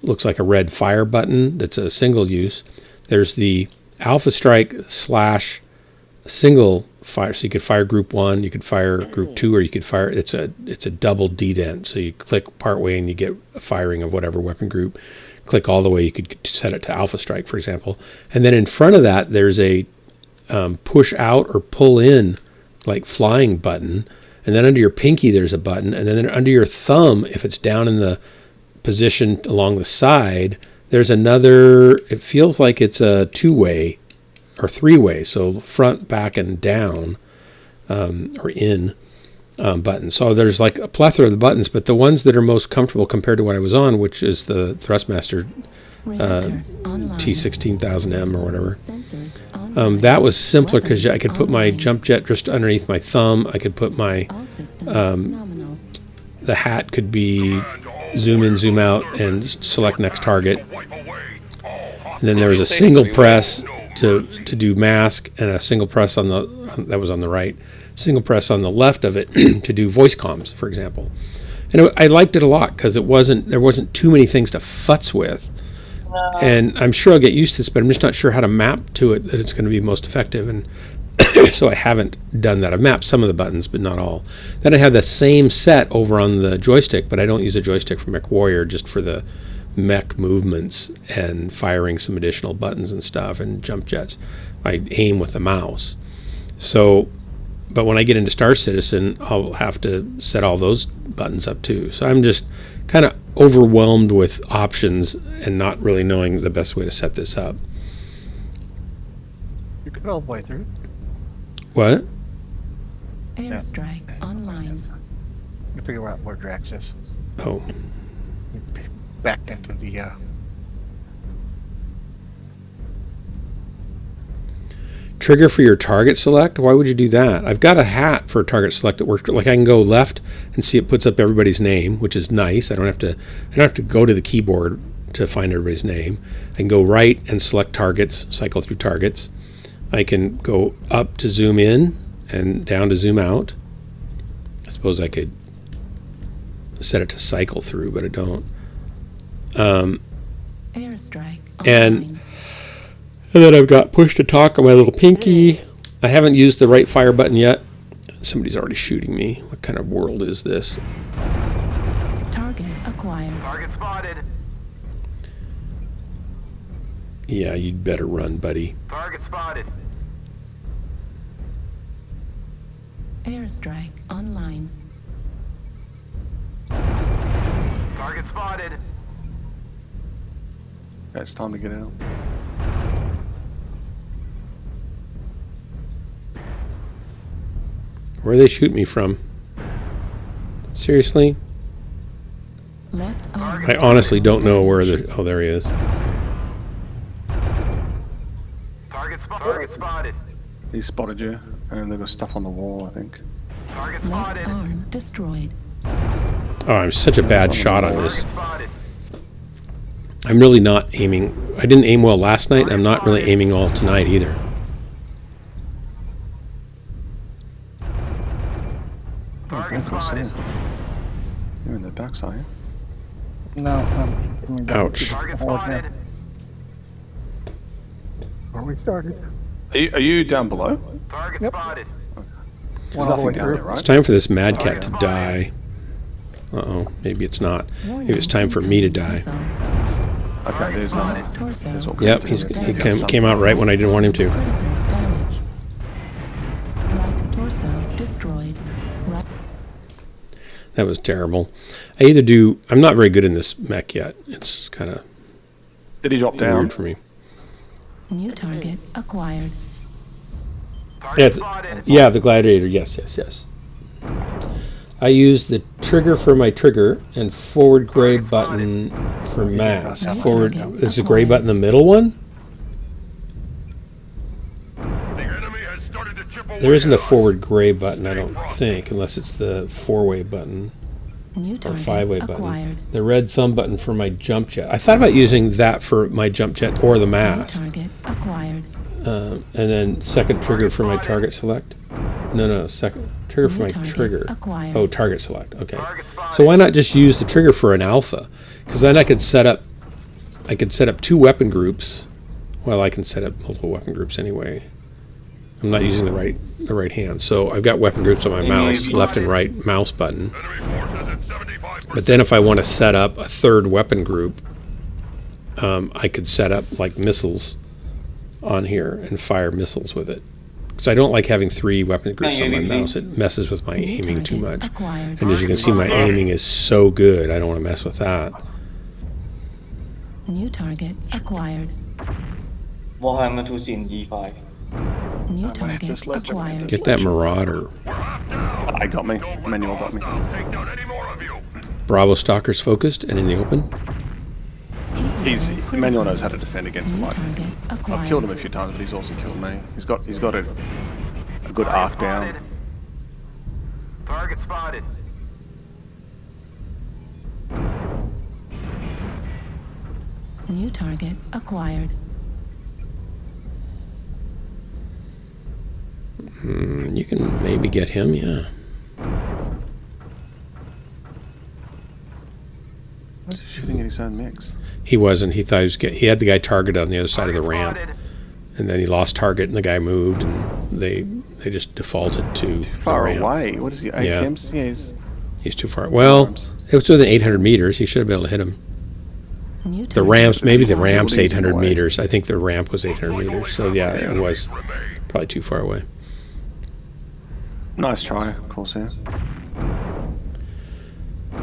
looks like a red fire button that's a single use. There's the Alpha Strike / single fire. So you could fire group 1, you could fire group 2, or you could fire. It's a double dedent. So you click part way and you get a firing of whatever weapon group. Click all the way, you could set it to alpha strike, for example. And then in front of that, there's a push out or pull in, like flying button. And then under your pinky, there's a button. And then under your thumb, if it's down in the position along the side, there's another. It feels like it's a 2-way or 3-way. So front, back, and down, or in. Buttons. So there's like a plethora of the buttons, but the ones that are most comfortable compared to what I was on, which is the Thrustmaster T16000M or whatever, that was simpler because I could put my jump jet just underneath my thumb. I could put my the hat could be zoom in, zoom out, and select next target. And then there was a single press to do mask, and a single press on the that was on the right. Single press on the left of it to do voice comms, for example. And I liked it a lot because there wasn't too many things to futz with. And I'm sure I'll get used to this, but I'm just not sure how to map to it that it's going to be most effective. And so I haven't done that. I've mapped some of the buttons, but not all. Then I have the same set over on the joystick, but I don't use a joystick for Mech Warrior, just for the mech movements and firing some additional buttons and stuff and jump jets. I aim with the mouse. So, but when I get into Star Citizen, I'll have to set all those buttons up too. So I'm just kind of overwhelmed with options and not really knowing the best way to set this up. You could all the way through. What? Airstrike online. You figure out where Drax is. Oh. Backed into the Trigger for your target select? Why would you do that? I've got a hat for target select that works. Like I can go left and see it puts up everybody's name, which is nice. I don't have to go to the keyboard to find everybody's name. I can go right and select targets, cycle through targets. I can go up to zoom in and down to zoom out. I suppose I could set it to cycle through, but I don't. Airstrike And then I've got push to talk on my little pinky. I haven't used the right fire button yet. Somebody's already shooting me. What kind of world is this? Target acquired. Target spotted. Yeah, you'd better run, buddy. Target spotted. Airstrike online. Target spotted. Okay, it's time to get out. Where they shoot me from? Seriously? Left arm. I honestly don't know where the... Oh, there he is. Target spotted. He spotted you, and they've got stuff on the wall, I think. Target Left spotted. arm destroyed. Oh, I'm such a bad shot on this. Target spotted. I'm really not aiming... I didn't aim well last night. I'm not really aiming well tonight either. Target spotted. You're in the backside. No. Ouch. Target spotted. Where we started. Are you down below? Target spotted. There's nothing down there, It's right? time for this Mad Cat to die. Uh-oh, maybe it's not. Maybe it's time for me to die. Okay, there's Torso. all Yep, kinds he of- came out right when I didn't want him to. Critical damage. Right torso destroyed. Right. That was terrible. I'm not very good in this mech yet. It's kind of Did he drop down? weird for me. New target acquired. Target spotted. Yeah, the Gladiator. Yes. I use the trigger for my trigger and forward gray button for mask. Forward is the gray button the middle one? The enemy has started to chip away There isn't a at us. forward gray button, I don't think, unless it's the 4-way button New or target 5-way acquired. button. The red thumb button for my jump jet. I thought about using that for my jump jet or the New mask. target acquired. And then second trigger for my target select. No, second trigger for my Target trigger. acquired. Oh, target select. Okay. Target spotted. So why not just use the trigger for an alpha? Because then I could set up 2 weapon groups. Well, I can set up multiple weapon groups anyway. I'm not using the right hand. So I've got weapon groups on my mouse, left and right mouse button. But then if I want to set up a third weapon group, I could set up like missiles on here and fire missiles with it. Because I don't like having 3 weapon groups on my mouse. It messes with my aiming too much. And as you can see, my aiming is so good, I don't want to mess with that. New target acquired. Warhammer 2 in G5. New target acquired. Get that Marauder. I got me. Manual got me. Bravo Stalker's focused and in the open. Manuel knows how to defend against light. I've killed him a few times, but he's also killed me. He's got a good arc down. Target spotted. New target acquired. You can maybe get him, yeah. Why is he shooting at his own mix? He wasn't. He thought he had the guy targeted on the other side of the ramp, and then he lost target, and the guy moved, and they just defaulted to far away. What is he? ATMs? Yeah, he's too far. Well, it was within 800 meters. He should have been able to hit him. The ramp's maybe the ramp's 800 meters. I think the ramp was 800 meters. So yeah, it was probably too far away. Nice try, of course, yeah.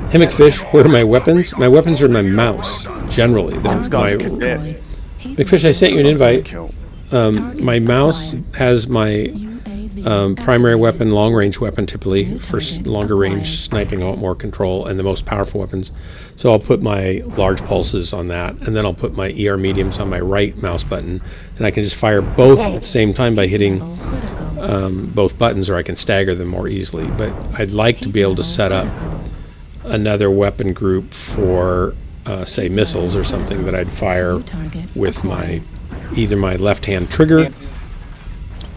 Hey McFish, where are my weapons? My weapons are in my mouse, generally. McFish, I sent you an invite. My mouse has my primary weapon, long-range weapon, typically, for longer range sniping. I want more control, and the most powerful weapons. So I'll put my large pulses on that, and then I'll put my ER mediums on my right mouse button, and I can just fire both at the same time by hitting both buttons, or I can stagger them more easily. But I'd like to be able to set up another weapon group for, say, missiles or something that I'd fire with my either my left-hand trigger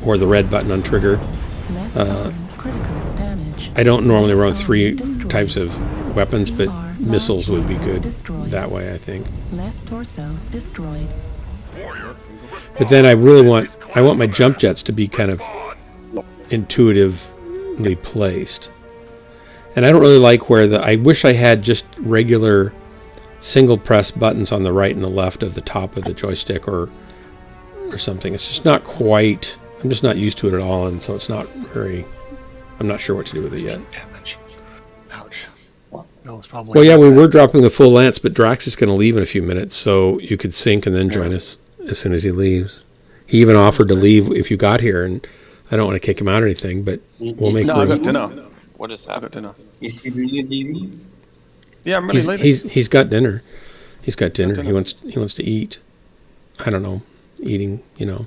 or the red button on trigger. I don't normally run 3 types of weapons, but missiles would be good that way, I think. Left torso destroyed. But then I want my jump jets to be kind of intuitively placed. And I don't really like where I wish I had just regular single press buttons on the right and the left of the top of the joystick or something. It's just not quite, I'm just not used to it at all, and so it's not very, I'm not sure what to do with it yet. Ouch. Well, yeah, we were dropping the full lance, but Drax is going to leave in a few minutes, so you could sync and then join us as soon as he leaves. He even offered to leave if you got here, and I don't want to kick him out or anything, but we'll make room. I got dinner. What is that? I got dinner. Is he really leaving? Yeah, I'm really leaving. He's got dinner. He's got dinner. He wants to eat. I don't know, eating, you know.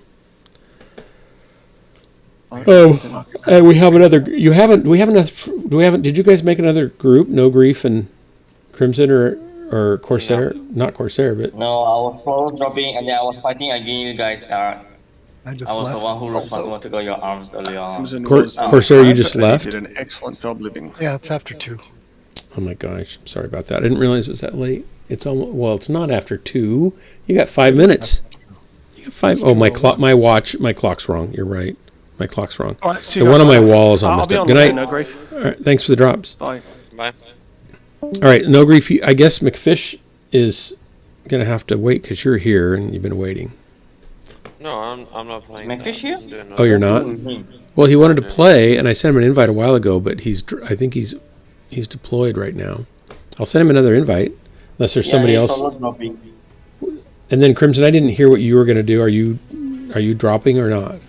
Oh, and we have another. Did you guys make another group? No Grief and Crimson or Corsair? No. Not Corsair, but. No, I was floor dropping and then I was fighting against you guys. I was the one who responsible to go your arms early on. Corsair, you just left? Did an excellent job living. Yeah, it's after 2. Oh my gosh, I'm sorry about that. I didn't realize it was that late. It's almost, well, it's not after 2. You got 5 minutes. You got 5. Oh, my clock's wrong. You're right. My clock's wrong. All right, the one on my wall is almost up. Good night. No Grief. All right, thanks for the drops. Bye. Bye. All right, No Grief. I guess McFish is going to have to wait because you're here and you've been waiting. No, I'm not playing. McFish here? Oh, you're not? Well, he wanted to play, and I sent him an invite a while ago, but I think he's deployed right now. I'll send him another invite, unless there's somebody else. And then Crimson, I didn't hear what you were going to do. Are you dropping or not?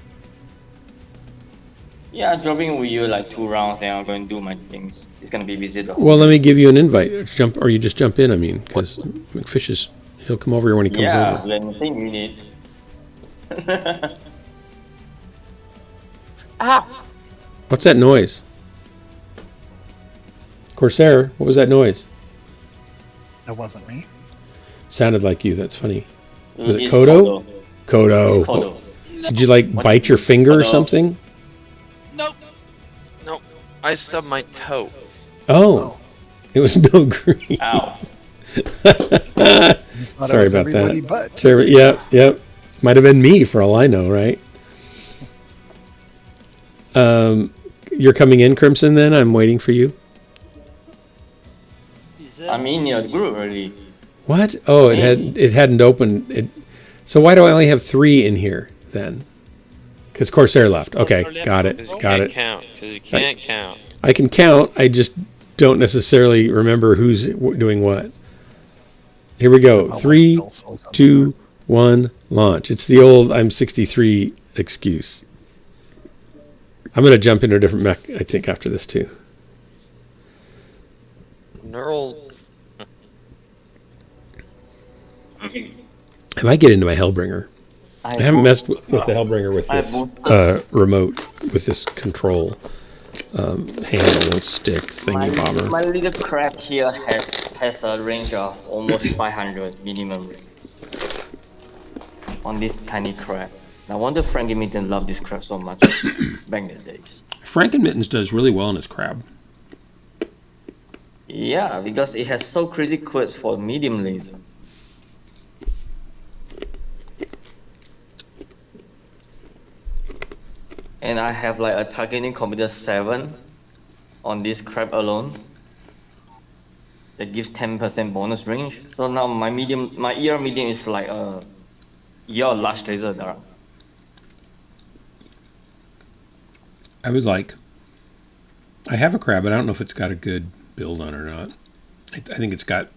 Yeah, dropping with you like 2 rounds, and I'm going to do my things. It's going to be busy though. Well, let me give you an invite. Or you just jump in. I mean, because McFish he'll come over here when he comes over. Yeah, let me think you need. Ah! What's that noise? Corsair, what was that noise? That wasn't me. Sounded like you. That's funny. Was it Kodo? Kodo. Did you bite your finger or something? Nope. Nope. I stubbed my toe. Oh. It was No Grief. Ow. Sorry about that. But. Yep. Might have been me for all I know, right? You're coming in, Crimson. Then I'm waiting for you. I'm in your group already. What? Oh, it hadn't opened. So why do I only have 3 in here then? Because Corsair left. Okay, got it. Got it. Count because you can't count. I can count. I just don't necessarily remember who's doing what. Here we go. 3, 2, 1, launch. It's the old I'm 63 excuse. I'm going to jump into a different mech, I think, after this too. Neural. I might get into my Hellbringer. I haven't messed with the Hellbringer with this remote, with this control handle stick thingy bobber. My little crab here has a range of almost 500 minimum on this tiny crab. No wonder Frank and Mittens love this crab so much back in the days. Frank and Mittens does really well in his crab. Yeah, because it has so crazy quirks for medium laser. And I have like a targeting computer 7 on this crab alone. That gives 10% bonus range. So now my ER medium is like a ER large laser dart. I have a crab, but I don't know if it's got a good build on it or not. I think it's got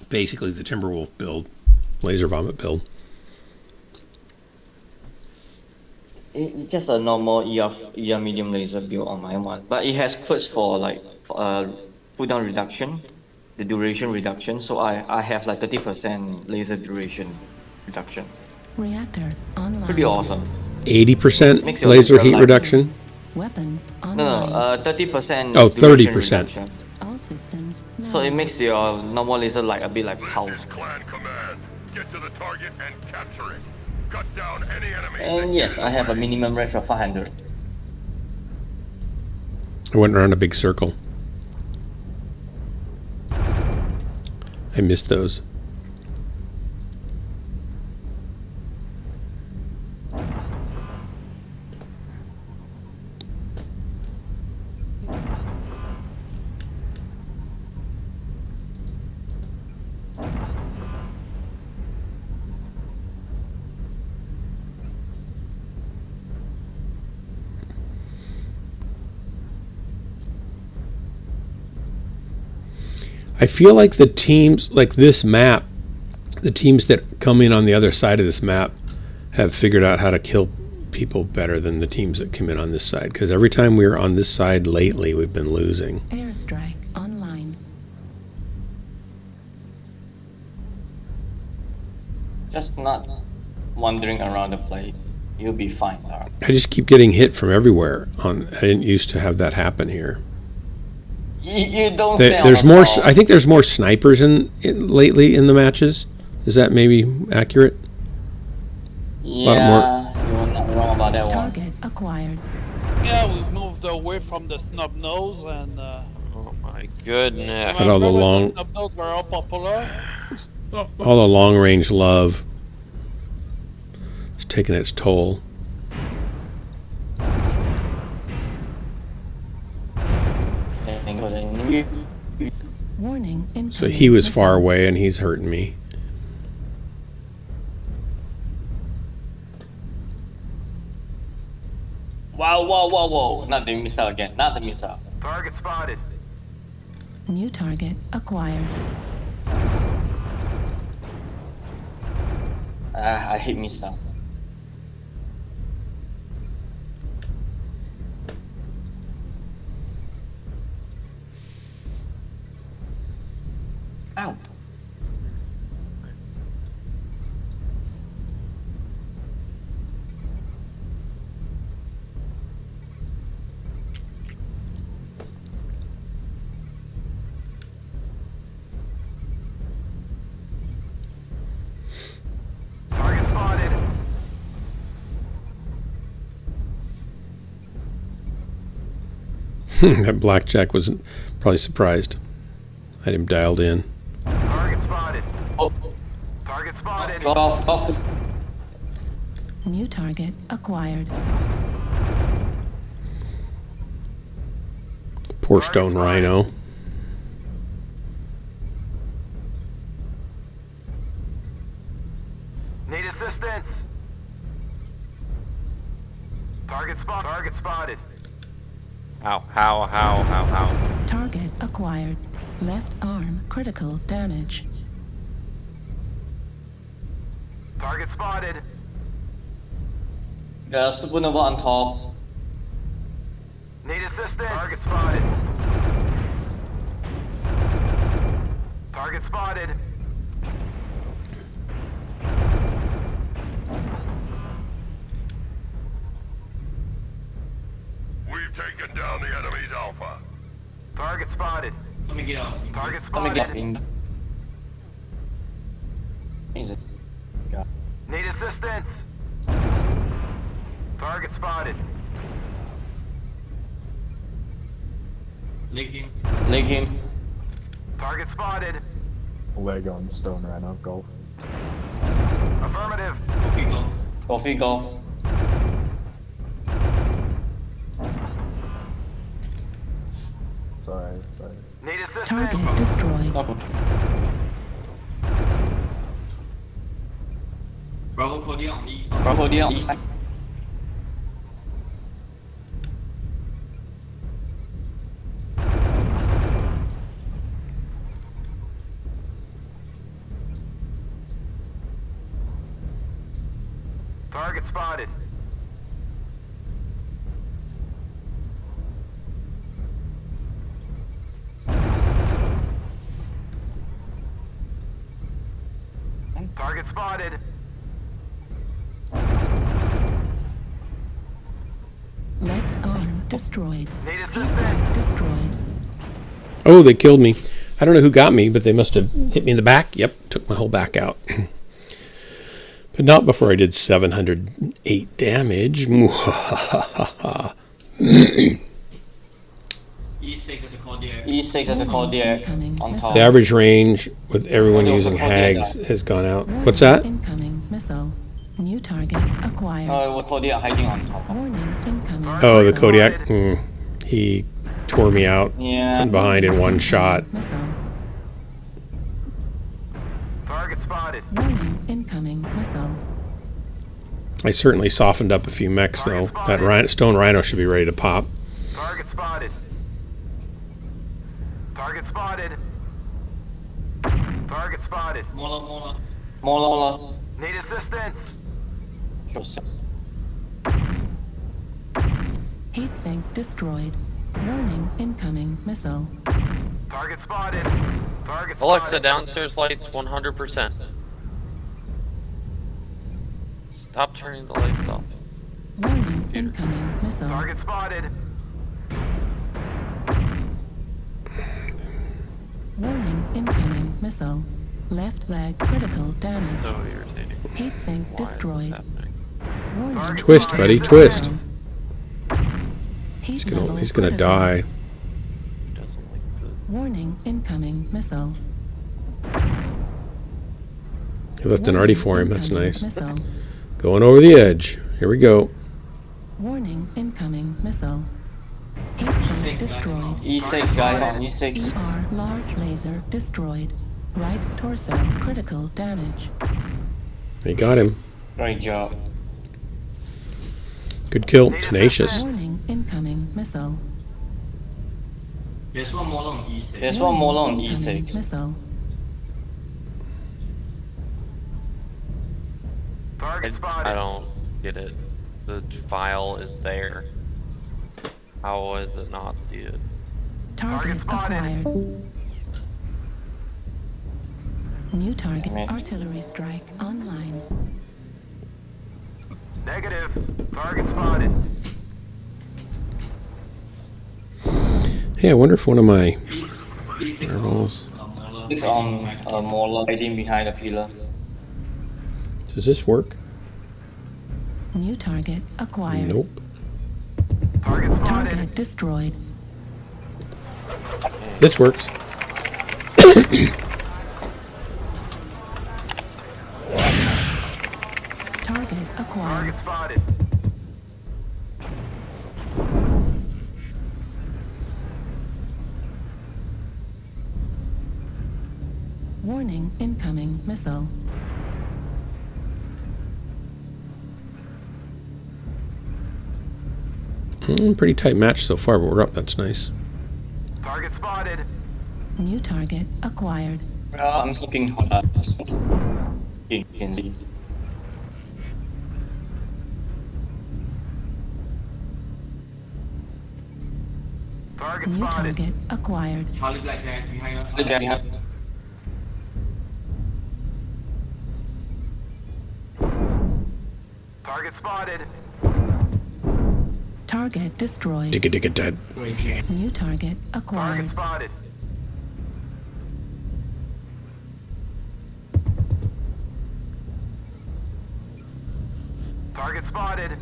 basically the Timberwolf build, laser vomit build. It's just a normal ER medium laser build on my one, but it has quirks for like cooldown reduction, the duration reduction. So I have like 30% laser duration reduction. Reactor online. Pretty awesome. 80% laser heat reduction. Weapons online. No, 30%. Oh, 30%. All systems. So it makes your normal laser like a bit like pulse. Clan command. Get to the target and capture it. Cut down any enemies. And yes, I have a minimum range of 500. I went around a big circle. I missed those. I feel like the teams, like this map, the teams that come in on the other side of this map have figured out how to kill people better than the teams that come in on this side. Because every time we were on this side lately, we've been losing. Airstrike online. Just not wandering around the place. You'll be fine, Lara. I just keep getting hit from everywhere. I didn't used to have that happen here. You don't. There's more. I think there's more snipers lately in the matches. Is that maybe accurate? Yeah, you're not wrong about that one. Target acquired. Yeah, we moved away from the snub nose and. Oh my goodness! But all the long. Snub nose were all popular. All the long range love. It's taking its toll. Warning. So he was far away and he's hurting me. Whoa. Not the missile again. Not the missile. Target spotted. New target acquired. I hate missile. Ow. Target spotted. That blackjack was probably surprised. I had him dialed in. Target spotted. Oh. Target spotted. Off. New target acquired. Poor stone rhino. Need assistance. Target spotted. How? Target acquired. Left arm critical damage. Target spotted. There's supernova on top. Need assistance. Target spotted. Target spotted. We've taken down the enemy's Alpha. Target spotted. Let me get out. Target Let me get spotted. in. Need assistance. Target spotted. Leg him. Target spotted. Leg on stone rhino, golf. Affirmative. Coffee go. Sorry. Need assistance. Target destroyed. Bravo deal. Target spotted. Target spotted. Left arm destroyed. Need Heat assistance. sink destroyed. Oh, they killed me. I don't know who got me, but they must have hit me in the back. Yep, took my whole back out. But not before I did 708 damage. E6 as a cardiac on top. The average range with everyone using hags has gone out. What's that? Incoming missile. New target acquired. Oh, cardiac hiding on top. Warning incoming. Oh, the Kodiak. He tore me out Yeah. from behind in one shot. Missile. Target spotted. Warning incoming missile. I certainly softened up a few mechs, though. That stone rhino should be ready to pop. Target spotted. Target spotted. Target spotted. Mola. Need assistance. Heat sink destroyed. Warning incoming missile. Target spotted. Target Alexa, spotted. downstairs lights 100%. Stop turning the lights off. Warning incoming missile. Target spotted. Warning incoming missile. Left leg critical damage. So irritating. Heat sink Why is this destroyed. happening? Warning Twist, buddy, twist. Heat He's level gonna critical. die. He doesn't like the... Warning incoming missile. He left an arty for him. That's Incoming nice. Missile. Going over the edge. Here we go. Warning incoming missile. Heat sink destroyed. E6 guys on E6. ER large laser destroyed. Right torso critical damage. He got him. Great job. Good kill. Tenacious. Warning incoming missile. There's one more on E6. Warning incoming Missile. Target spotted. I don't get it. The file is there. How is it not the... Target spotted. acquired. New target artillery strike online. Negative. Target spotted. Hey, I wonder if one of my fireballs... It's on Mola hiding behind the pillar. Does this work? New target acquired. Nope. Target spotted. Target destroyed. This works. Target acquired. Target spotted. Warning, incoming missile. Pretty tight match so far, but we're up. That's nice. Target spotted. New target acquired. I'm smoking hot. You can see. Target New spotted. target acquired. Charlie Black behind us. Target spotted. Target destroyed. Digga dead. New target acquired. Target spotted. Target spotted.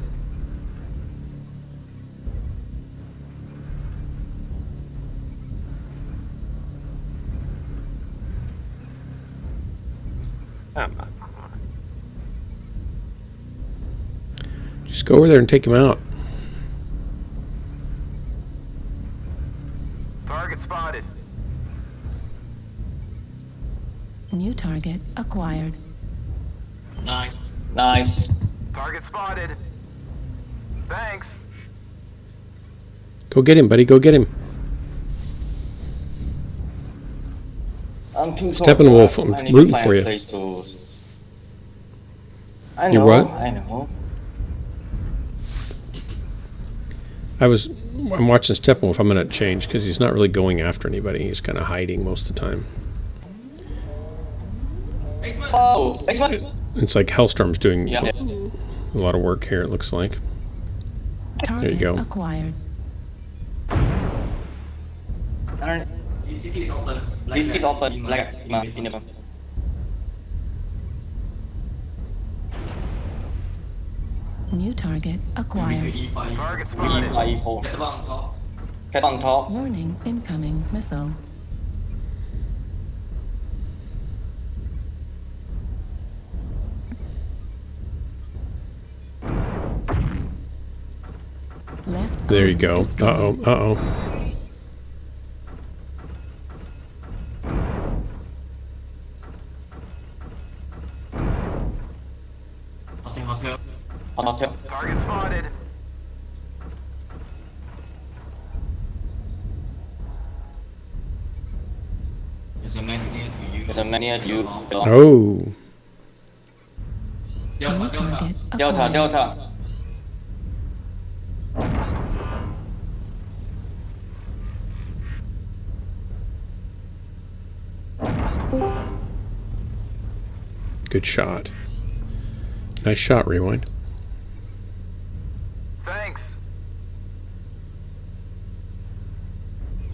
Just go over there and take him out. Target spotted. New target acquired. Nice. Nice. Target spotted. Thanks. Go get him, buddy. Go get him. Steppenwolf, I'm rooting for you. I know. You what? I know. I'm watching Steppenwolf. I'm going to change because he's not really going after anybody. He's kind of hiding most of the time. Oh, It's like Hellstorm's doing yeah. a lot of work here, it looks like. Target There you go. acquired. This is open. Black in the New target acquired. Target spotted. Get on top. Warning, incoming missile. Left. There you go. destroyed. Uh-oh, uh-oh. Hotel. Target spotted. There's a man near to you. Oh. New target Delta, acquired. Delta. Good shot. Nice shot, Rewind. Thanks.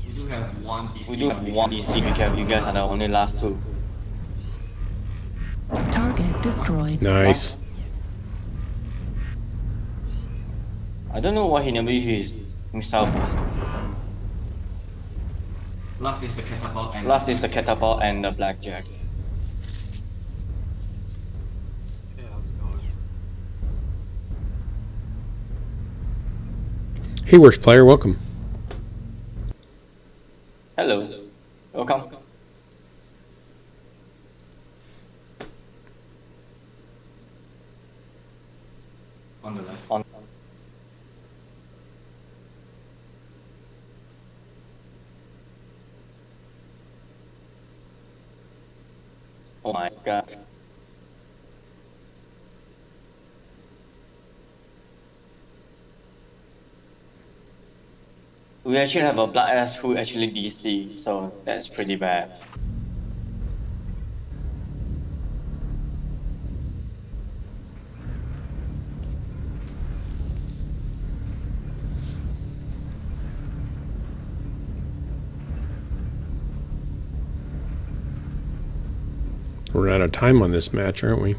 We do have one DC because you guys are the only last two. Target destroyed. Nice. I don't know why he never used himself. Last is the catapult and the blackjack. Hey, worst player, welcome. Hello. Welcome. On the left. On. Oh my god. We actually have a black ass who actually DC, so that's pretty bad. We're out of time on this match, aren't we?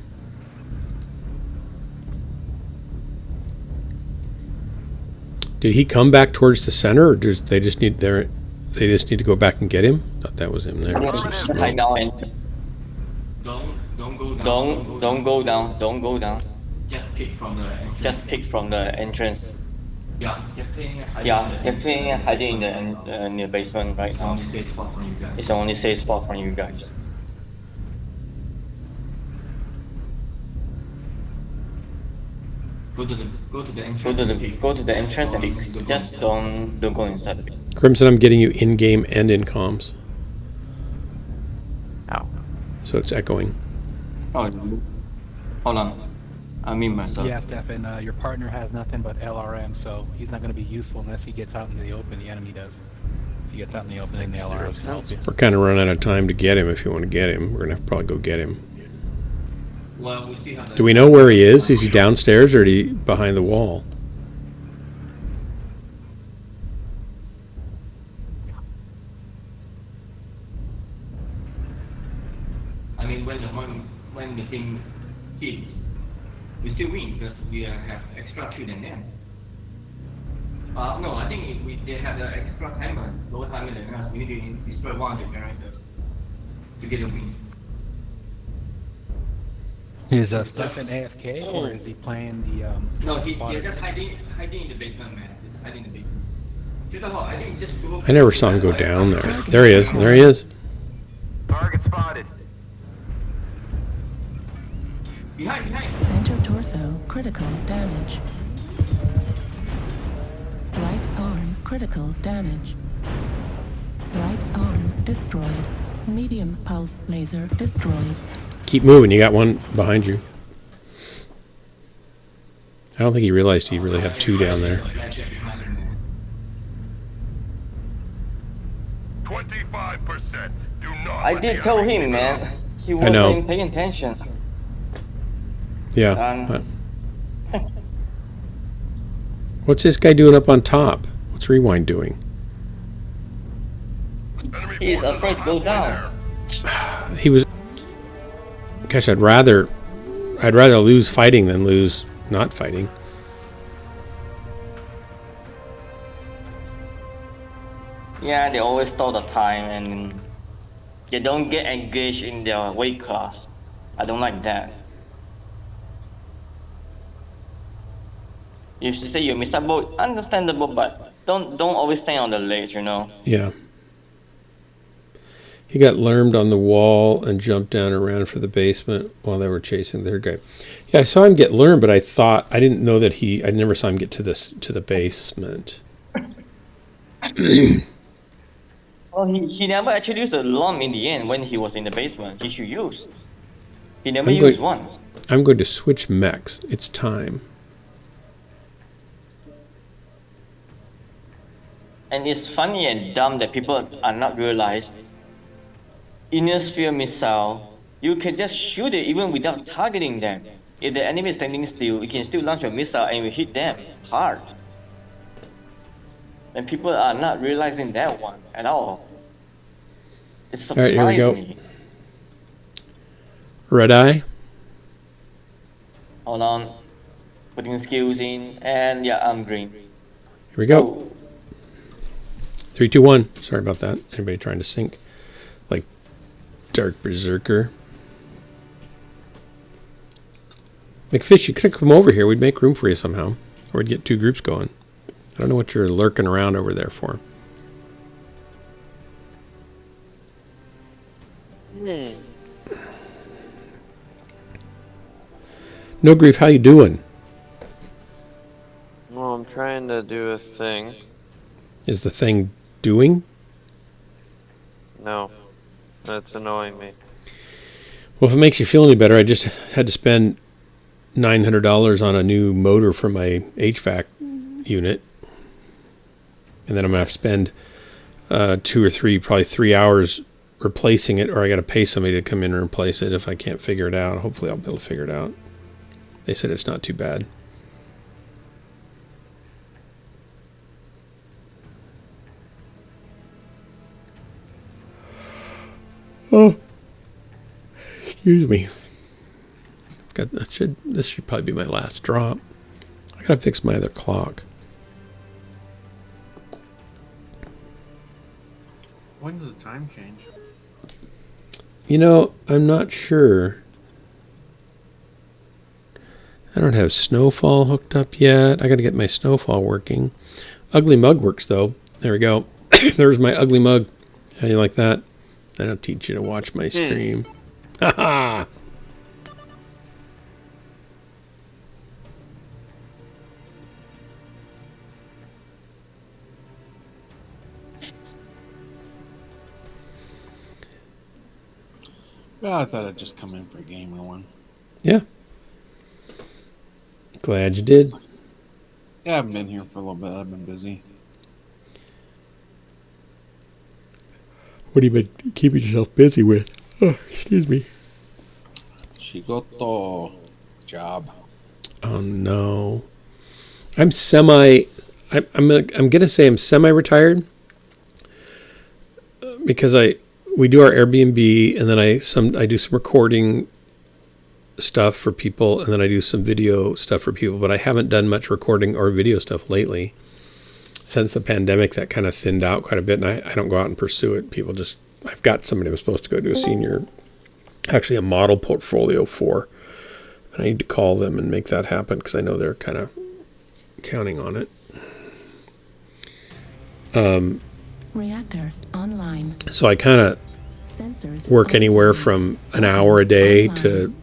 Did he come back towards the center, or does they just need to go back and get him? Thought that was him there. It's just smoke. Right now, and don't go down. Don't go down. Just pick from the entrance. Yeah, definitely hiding in the basement right now. It's the only safe spot for you guys. Go to the entrance and just don't go inside the base. Crimson, I'm getting you in game and in comms. Ow. So it's echoing. Oh, hold on. I mean myself. Yeah, Stefan, your partner has nothing but LRM, so he's not going to be useful unless he gets out into the open. The enemy does. If he gets out in the open, then the LRM can help you. We're kind of running out of time to get him. If you want to get him, we're gonna have to probably go get him. Well, we'll see how Do we know where he is? Is he downstairs or is he behind the wall? I mean, when the team hits, we still win because we have extra 2 than them. No, I think they have the extra timer, lower timer than us. We need to destroy one of the generators to get a win. Is Stefan AFK or is he playing the? No, he's just hiding in the basement, man. He's hiding in the basement. I think just go. I never saw him go down there. There he is. There he is. Target spotted. Behind. Center torso, critical damage. Right arm, critical damage. Right arm destroyed. Medium pulse laser destroyed. Keep moving. You got one behind you. I don't think he realized he really had 2 down there. 25%. Do not. I did tell him, man. He wasn't paying attention. Yeah. What's this guy doing up on top? What's Rewind doing? He's afraid to go down. He was. Gosh, I'd rather lose fighting than lose not fighting. Yeah, they always stall the time and they don't get engaged in their weight class. I don't like that. You should say you miss a boat, understandable, but don't always stand on the ledge, you know. Yeah. He got lurmed on the wall and jumped down and ran for the basement while they were chasing their guy. Yeah, I saw him get lurmed, but I didn't know that I never saw him get to the basement. Well, he never actually used a lump in the end when he was in the basement. He should use. He never used one. I'm going to switch mechs. It's time. And it's funny and dumb that people are not realized. Inner sphere missile, you can just shoot it even without targeting them. If the enemy is standing still, you can still launch a missile and will hit them hard. And people are not realizing that one at all. It's surprising. All right, here we go. Red eye. Hold on. Putting skills in, and yeah, I'm green. Here we go. 3, 2, 1. Sorry about that. Anybody trying to sync? Like Dark Berserker. McFish, you could have come over here. We'd make room for you somehow. Or we'd get 2 groups going. I don't know what you're lurking around over there for. No Grief, how you doing? Well, I'm trying to do a thing. Is the thing doing? No. That's annoying me. Well, if it makes you feel any better, I just had to spend $900 on a new motor for my HVAC unit. And then I'm going to have to spend 2 or 3, probably 3 hours replacing it, or I got to pay somebody to come in and replace it if I can't figure it out. Hopefully I'll be able to figure it out. They said it's not too bad. Oh, excuse me. This should probably be my last drop. I gotta fix my other clock. When does the time change? You know, I'm not sure. I don't have Snowfall hooked up yet. I gotta get my Snowfall working. Ugly Mug works though. There we go. There's my Ugly Mug. How do you like that? That'll teach you to watch my stream. Ha ha! Well, I thought I'd just come in for a game or one. Yeah. Glad you did. Yeah, I haven't been here for a little bit. I've been busy. What have you been keeping yourself busy with? Oh, excuse me. Shigoto. Job. Oh no. I'm gonna say I'm semi-retired because we do our Airbnb, and then I do some recording stuff for people, and then I do some video stuff for people, but I haven't done much recording or video stuff lately. Since the pandemic, that kind of thinned out quite a bit, and I don't go out and pursue it. I've got somebody I'm supposed to go do a model portfolio for, and I need to call them and make that happen because I know they're kind of counting on it. Reactor online. So I kind of work anywhere from an hour a day to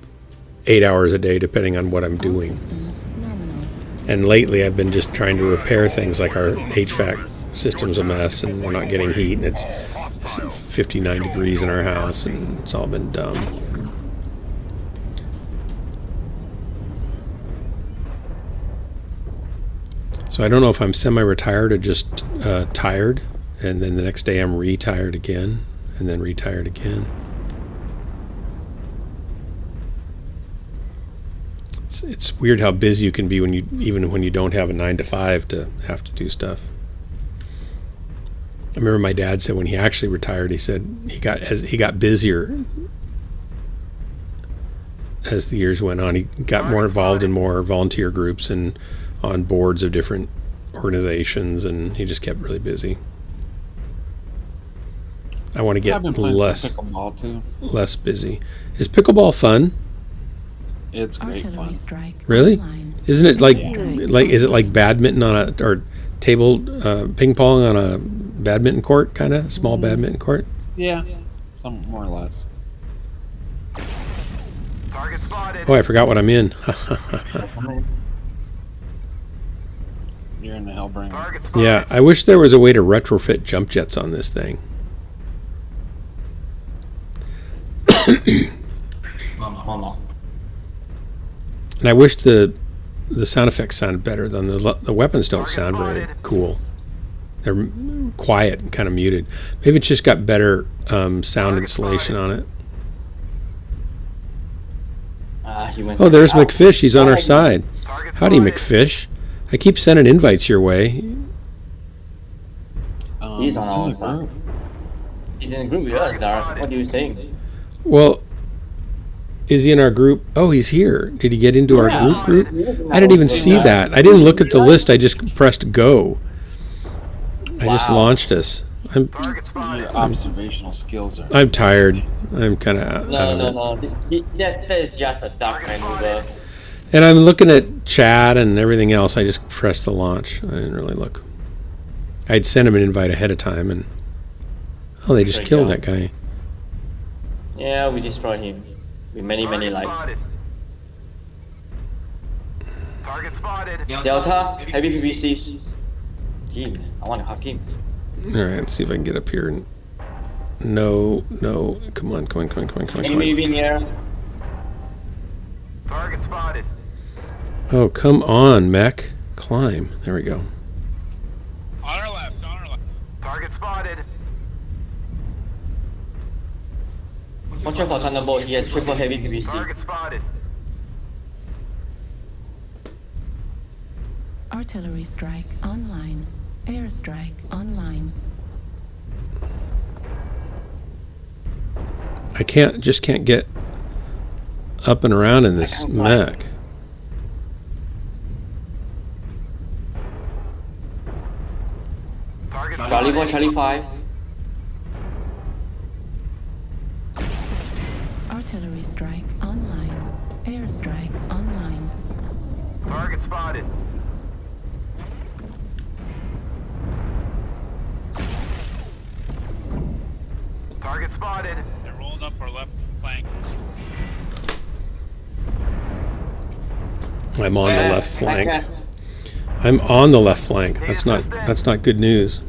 8 hours a day, depending on what I'm doing. And lately I've been just trying to repair things like our HVAC system's a mess and we're not getting heat, and it's 59 degrees in our house and it's all been dumb. So I don't know if I'm semi-retired or just tired, and then the next day I'm retired again, and then retired again. It's weird how busy you can be even when you don't have a 9 to 5 to have to do stuff. I remember my dad said when he actually retired, he said he got busier as the years went on. He got more involved in more volunteer groups and on boards of different organizations, and he just kept really busy. I want to get less busy. Is pickleball fun? It's great fun. Really? Isn't it is it like badminton or table ping pong on a badminton court, kind of small badminton court? Yeah, some more or less. Target spotted. Oh, I forgot what I'm in. You're in the Hellbringer. Yeah, I wish there was a way to retrofit jump jets on this thing. And I wish the sound effects sounded better. Than the weapons don't sound very cool. They're quiet and kind of muted. Maybe it's just got better sound insulation on it. Oh, there's McFish. He's on our side. Howdy, McFish. I keep sending invites your way. He's on our side. He's in a group with us, Dar. What are you saying? Well, is he in our group? Oh, he's here. Did he get into our group? I didn't even see that. I didn't look at the list. I just pressed go. I just launched us. Your observational skills are. I'm tired. I'm kind of out of it. No. That is just a duck maneuver. And I'm looking at chat and everything else. I just pressed the launch. I didn't really look. I'd sent him an invite ahead of time, and they just killed that guy. Yeah, we destroyed him with many lives. Target spotted. Delta, heavy PVC. Team, I want to hug him. All right, let's see if I can get up here. And no, come on. Enemy being here. Target spotted. Oh, come on, mech. Climb. There we go. On our left. Target spotted. Watch out for Thunderbolt, he has triple heavy PVC. Target spotted. Artillery strike online. Airstrike online. I can't get up and around in this mech. Charlie 4, Charlie 5. Artillery strike online. Airstrike online. Target spotted. Target spotted. They're rolling up our left flank. I'm on the left flank. I'm on the left flank. That's not good news.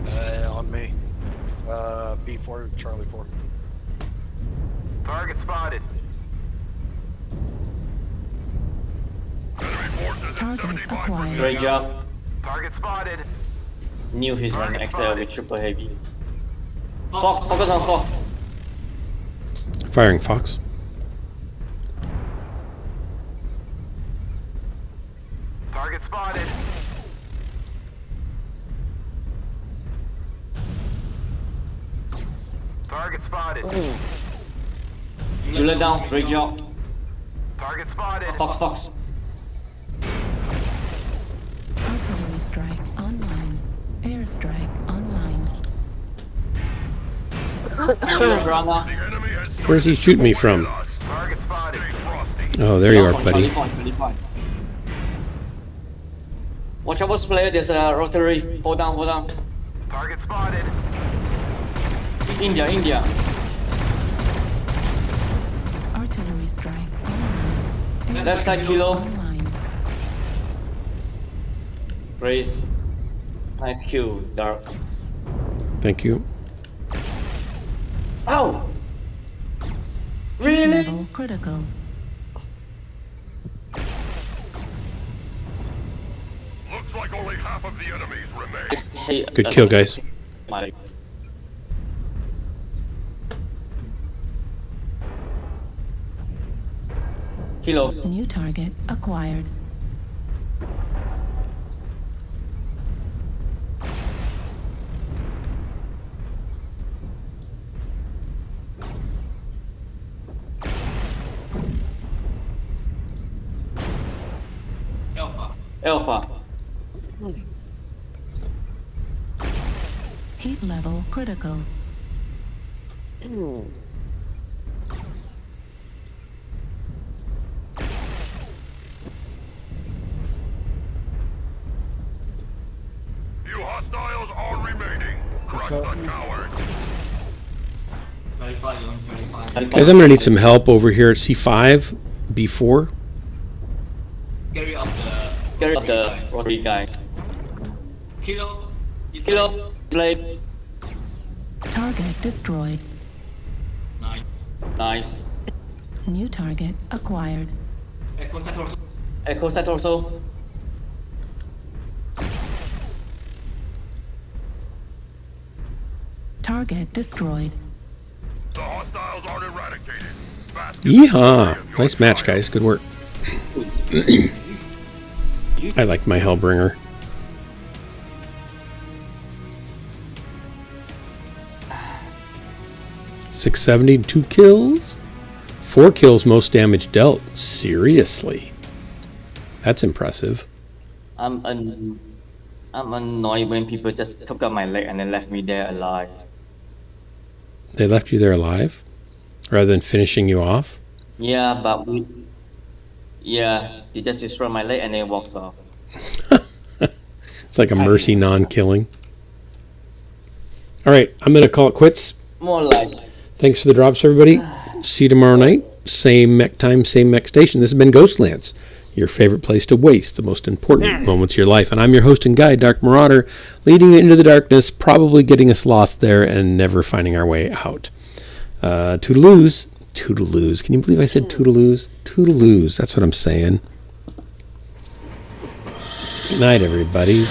On me. B4, Charlie 4. Target acquired. Great job. Target spotted. Knew he's running XL with triple heavy. Fox, focus on Fox. Firing Fox. Target spotted. Target spotted. Julia down, great job. Target spotted. Fox. Artillery strike online. Airstrike online. Drama. Where's he shooting me from? Target spotted. Oh, there you are, buddy. Watch out, player. There's a rotary. Hold down. Target spotted. India. Artillery strike online. Left side kilo. Online. Grace. Nice kill, Dark. Thank you. Ow! Heat Really? level critical. Looks like only half of the enemies remain. Hey, Good kill, guys. my- Kilo. New target acquired. Alpha. Heat level critical. Few hostiles are remaining. Crush the cowards. Guys, I'm gonna need some help over here at C5, B4. Carry up the rotary guy. Kilo. Blade. Target destroyed. Nice. New target acquired. Echo set also. Target destroyed. The hostiles are eradicated. Fast. Yeehaw! Nice match, guys. Good work. I like my Hellbringer. .670, 2 kills. 4 kills, most damage dealt. Seriously. That's impressive. I'm annoyed when people just took out my leg and then left me there alive. They left you there alive? Rather than finishing you off? Yeah, but they just destroyed my leg and then walked off. It's like a mercy non-killing. All right, I'm going to call it quits. More like. Thanks for the drops, everybody. See you tomorrow night. Same mech time, same mech station. This has been Ghostlands, your favorite place to waste the most important moments of your life. And I'm your host and guide, Dark Marauder, leading you into the darkness, probably getting us lost there and never finding our way out. Toodaloos. Toodaloos. Can you believe I said toodaloos? Toodaloos. That's what I'm saying. Good night, everybody.